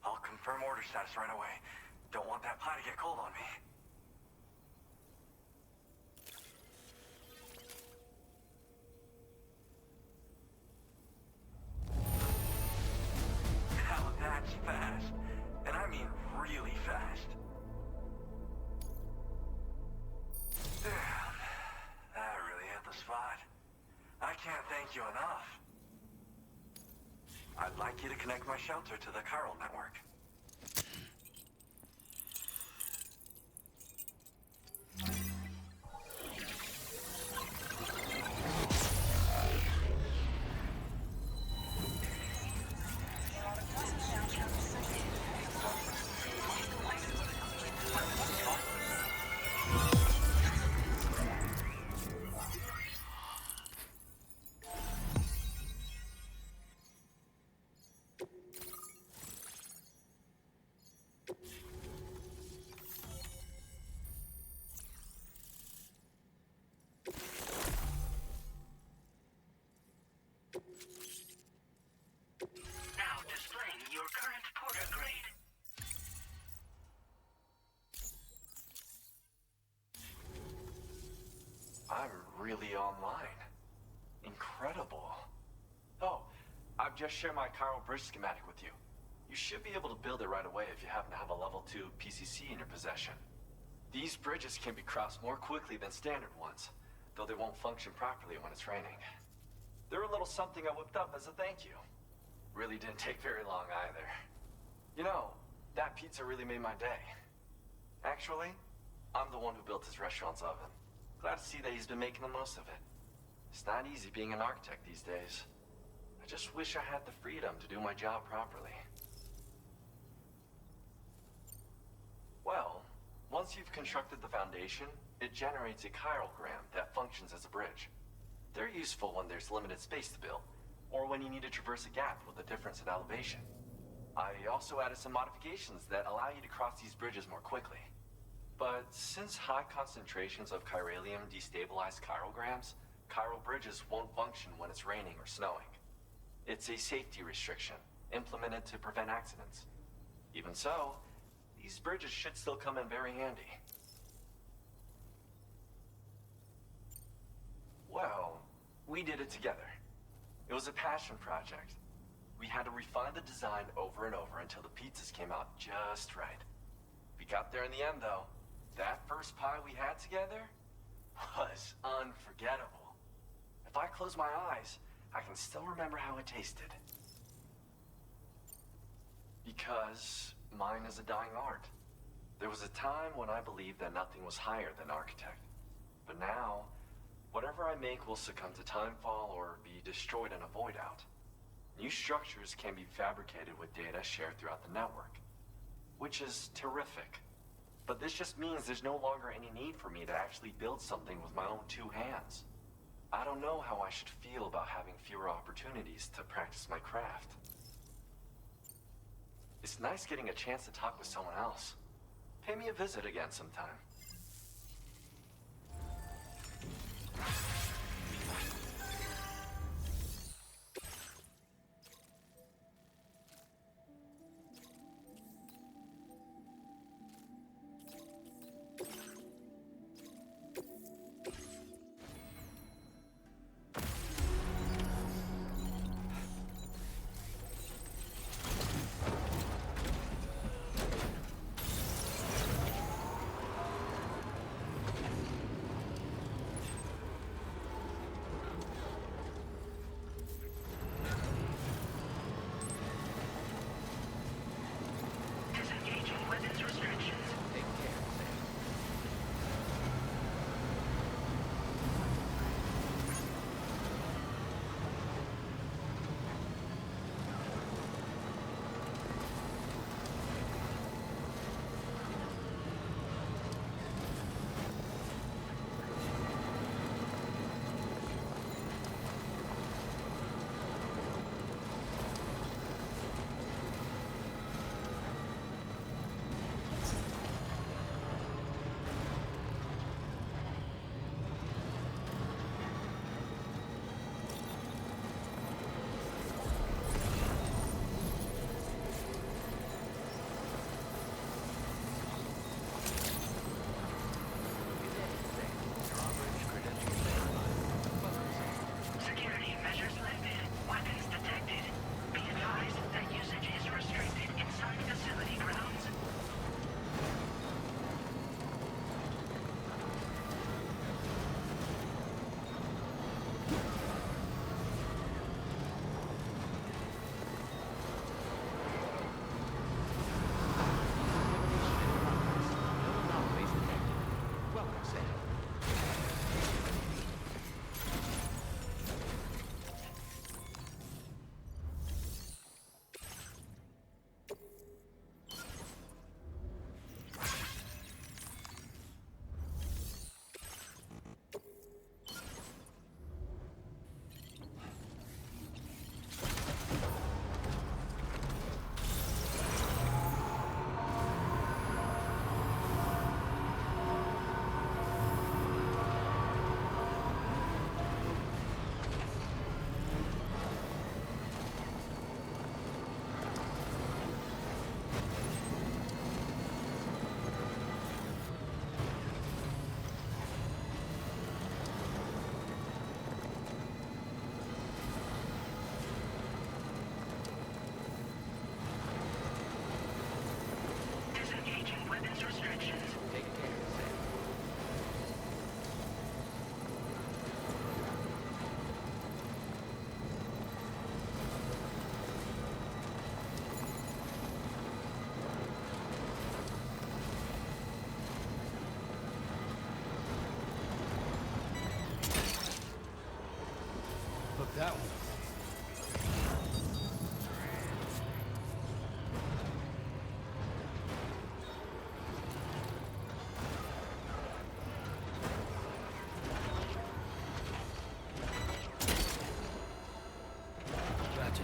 I'll confirm order status right away. Don't want that pie to get cold on me. Now that's fast. And I mean really fast. Damn. That really hit the spot. I can't thank you enough. I'd like you to connect my shelter to the Chiral Network. Now displaying your current porter grade. I'm really online. Incredible. Oh, I've just shared my Chiral bridge schematic with you. You should be able to build it right away if you happen to have a level 2 PCC in your possession. These bridges can be crossed more quickly than standard ones, though they won't function properly when it's raining. They're a little something I whipped up as a thank you. Really didn't take very long either. You know, that pizza really made my day. Actually, I'm the one who built his restaurant's oven. Glad to see that he's been making the most of it. It's not easy being an architect these days. I just wish I had the freedom to do my job properly. Well, once you've constructed the foundation, it generates a chirogram that functions as a bridge. They're useful when there's limited space to build, or when you need to traverse a gap with a difference in elevation. I also added some modifications that allow you to cross these bridges more quickly. But since high concentrations of chiralium destabilize chirograms, chiral bridges won't function when it's raining or snowing. It's a safety restriction, implemented to prevent accidents. Even so, these bridges should still come in very handy. Well, we did it together. It was a passion project. We had to refine the design over and over until the pizzas came out just right. We got there in the end, though. That first pie we had together was unforgettable. If I close my eyes, I can still remember how it tasted. Because mine is a dying art. There was a time when I believed that nothing was higher than architect. But now, whatever I make will succumb to timefall or be destroyed in a void out. New structures can be fabricated with data shared throughout the network, which is terrific. But this just means there's no longer any need for me to actually build something with my own two hands. I don't know how I should feel about having fewer opportunities to practice my craft. It's nice getting a chance to talk with someone else. Pay me a visit again sometime. that one. Gotcha.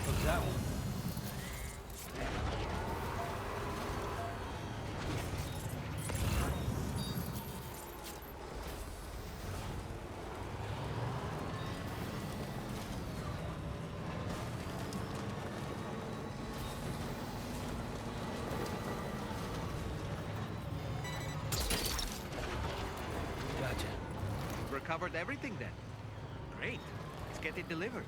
Took that one. Gotcha. Recovered everything then. Great. Let's get it delivered.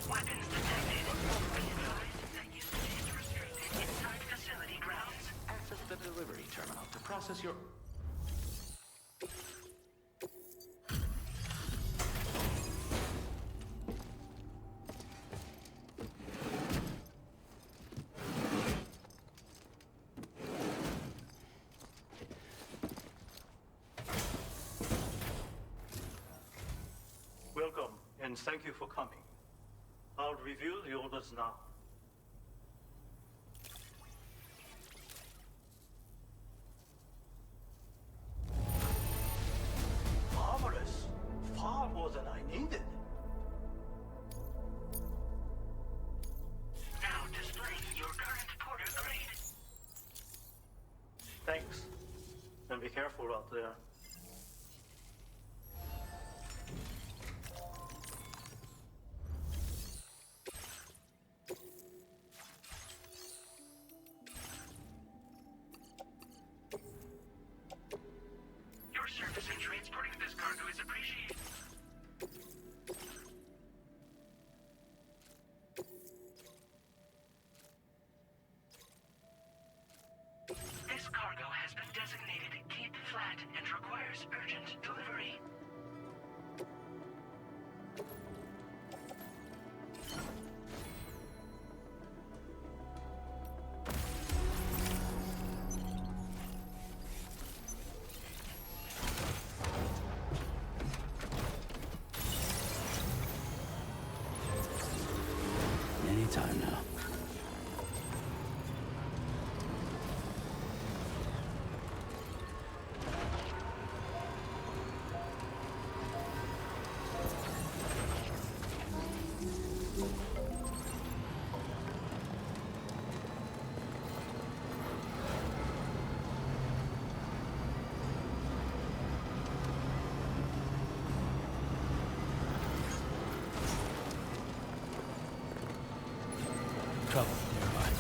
Weapons detected. Be advised that usage is restricted inside facility grounds. Access the delivery terminal to process your... Welcome, and thank you for coming. I'll reveal the orders now. Marvelous. Far more than I needed. Now displaying your current porter grade. Thanks. And be careful out there. Your service in transporting this cargo is appreciated. This cargo has been designated Cape Flat and requires urgent delivery. Anytime now. Trouble nearby.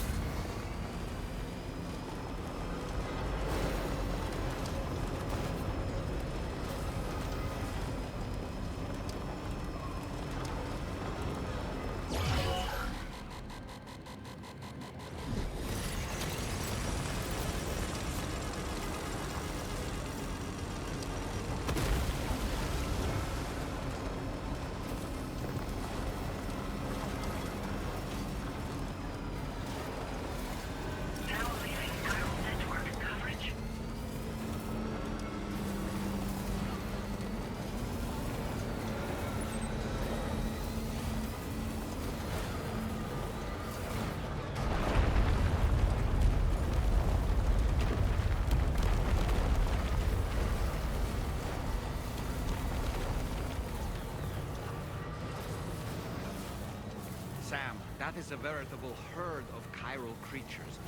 That is a veritable herd of chiral creatures.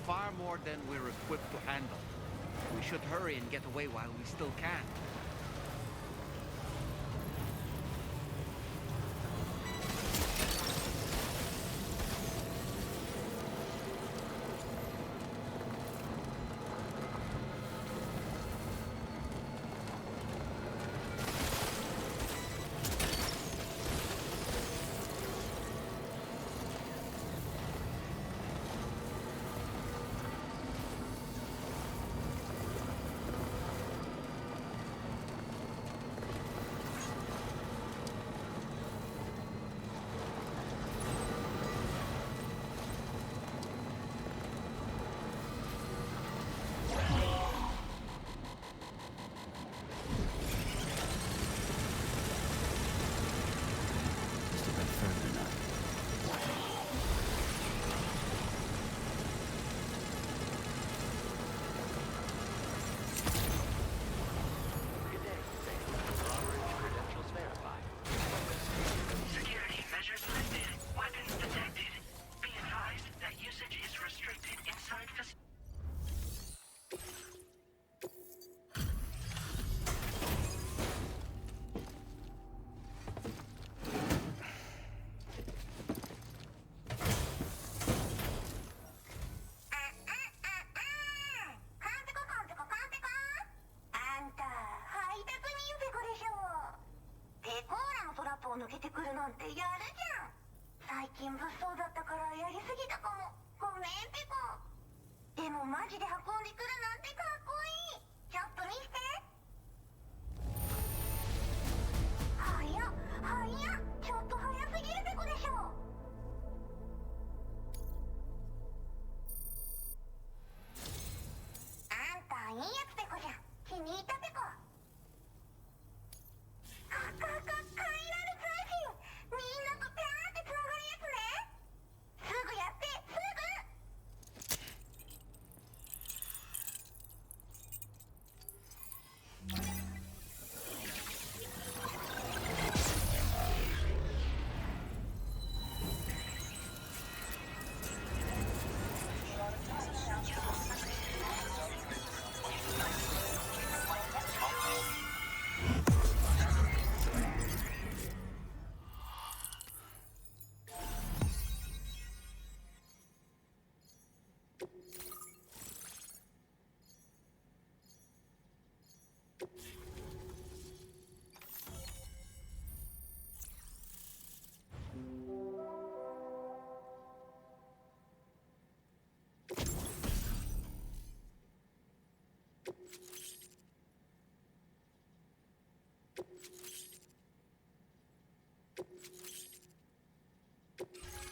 Far more than we're equipped to handle. We should hurry and get away while we still can.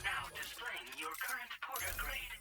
Now displaying your current porter grade.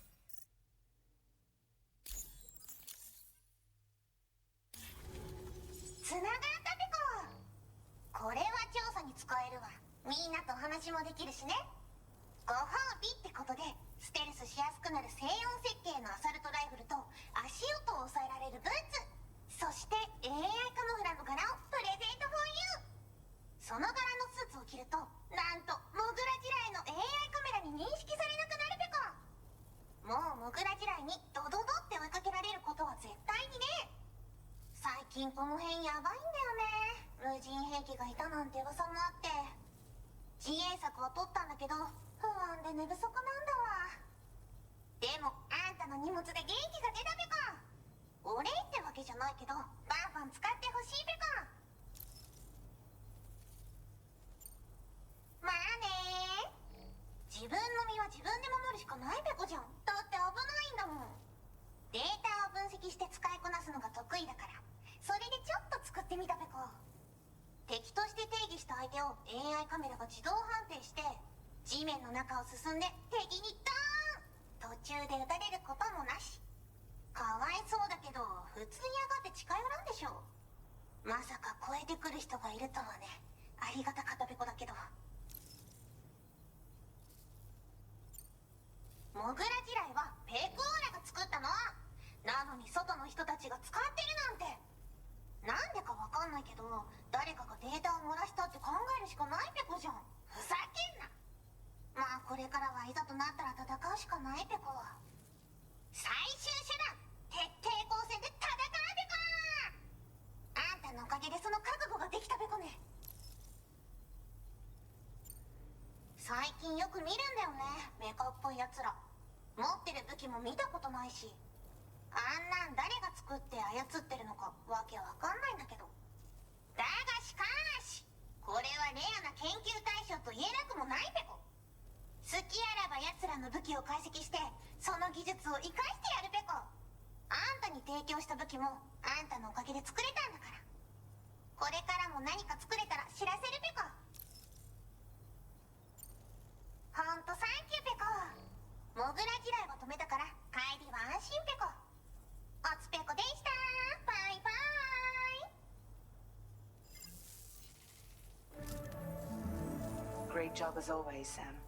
これからはいざとなったら戦うしかないペコ。最終手段、徹底抗戦で戦うペコ。あんたのおかげでその覚悟ができたペコね。最近よく見るんだよね、メカっぽいやつら。持ってる武器も見たことないし、あんなん誰が作って操ってるのかわけわかんないんだけど。だがしかし、これはレアな研究対象と言えなくもないペコ。好きあらば奴らの武器を解析して、その技術を生かしてやるペコ。あんたに提供した武器もあんたのおかげで作れたんだから。これからも何か作れたら知らせるペコ。ほんとサンキューペコ。モグラ嫌いを止めたから帰りは安心ペコ。おつペコでした。バイバイ。 Great job as always, Sam.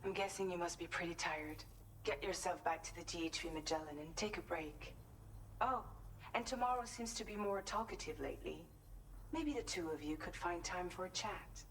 I'm guessing you must be pretty tired. Get yourself back to the GHV Magellan and take a break. Oh, and tomorrow seems to be more talkative lately. Maybe the two of you could find time for a chat.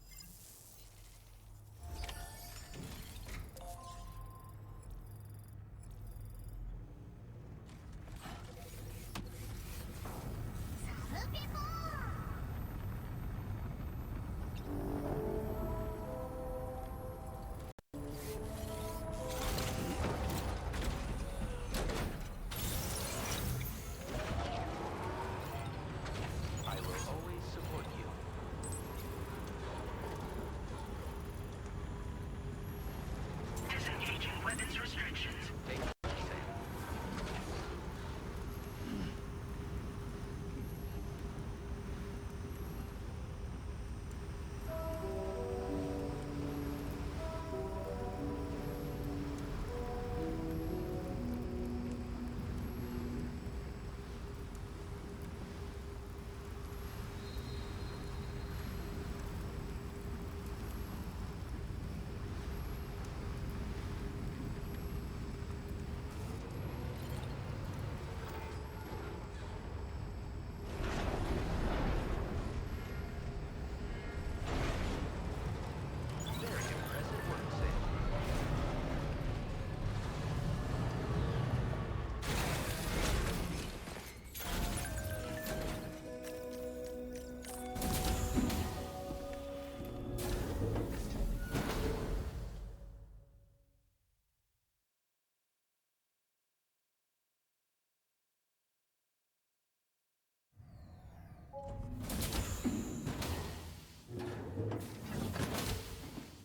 I will always support you. Disengaging weapons restrictions.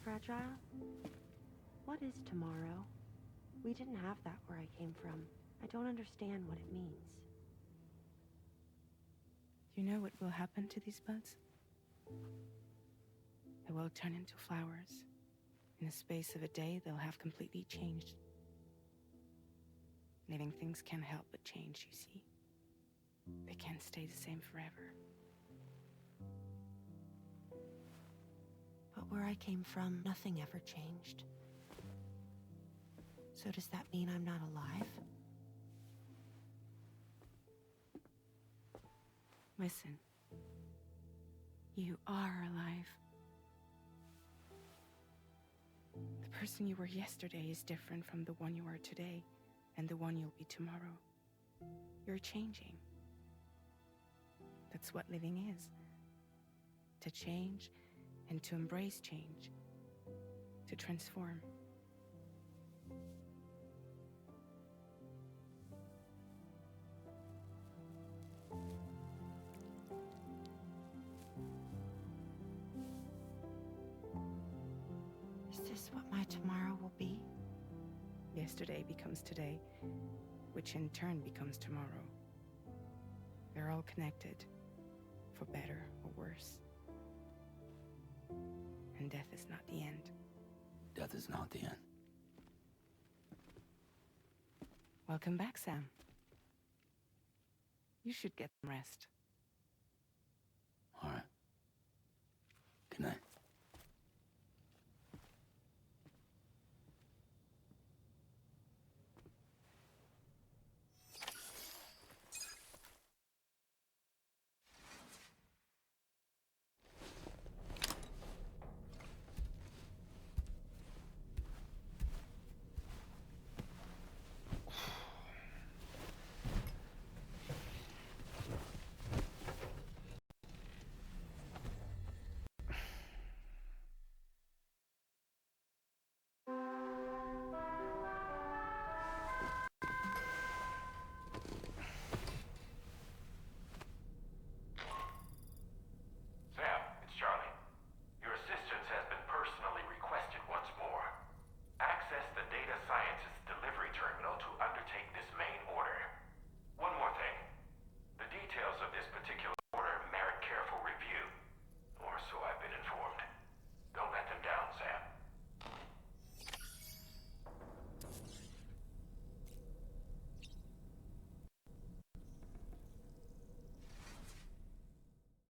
Fragile? What is tomorrow? We didn't have that where I came from. I don't understand what it means. You know what will happen to these buds? They will turn into flowers. In the space of a day, they'll have completely changed. Living things can't help but change, you see. They can't stay the same forever. But where I came from, nothing ever changed. So does that mean I'm not alive? Listen. You are alive. The person you were yesterday is different from the one you are today, and the one you'll be tomorrow. You're changing. That's what living is. To change and to embrace change. To transform. Is this what my tomorrow will be? Yesterday becomes today, which in turn becomes tomorrow. They're all connected, for better or worse. And death is not the end. Death is not the end. Welcome back, Sam. You should get some rest. All right.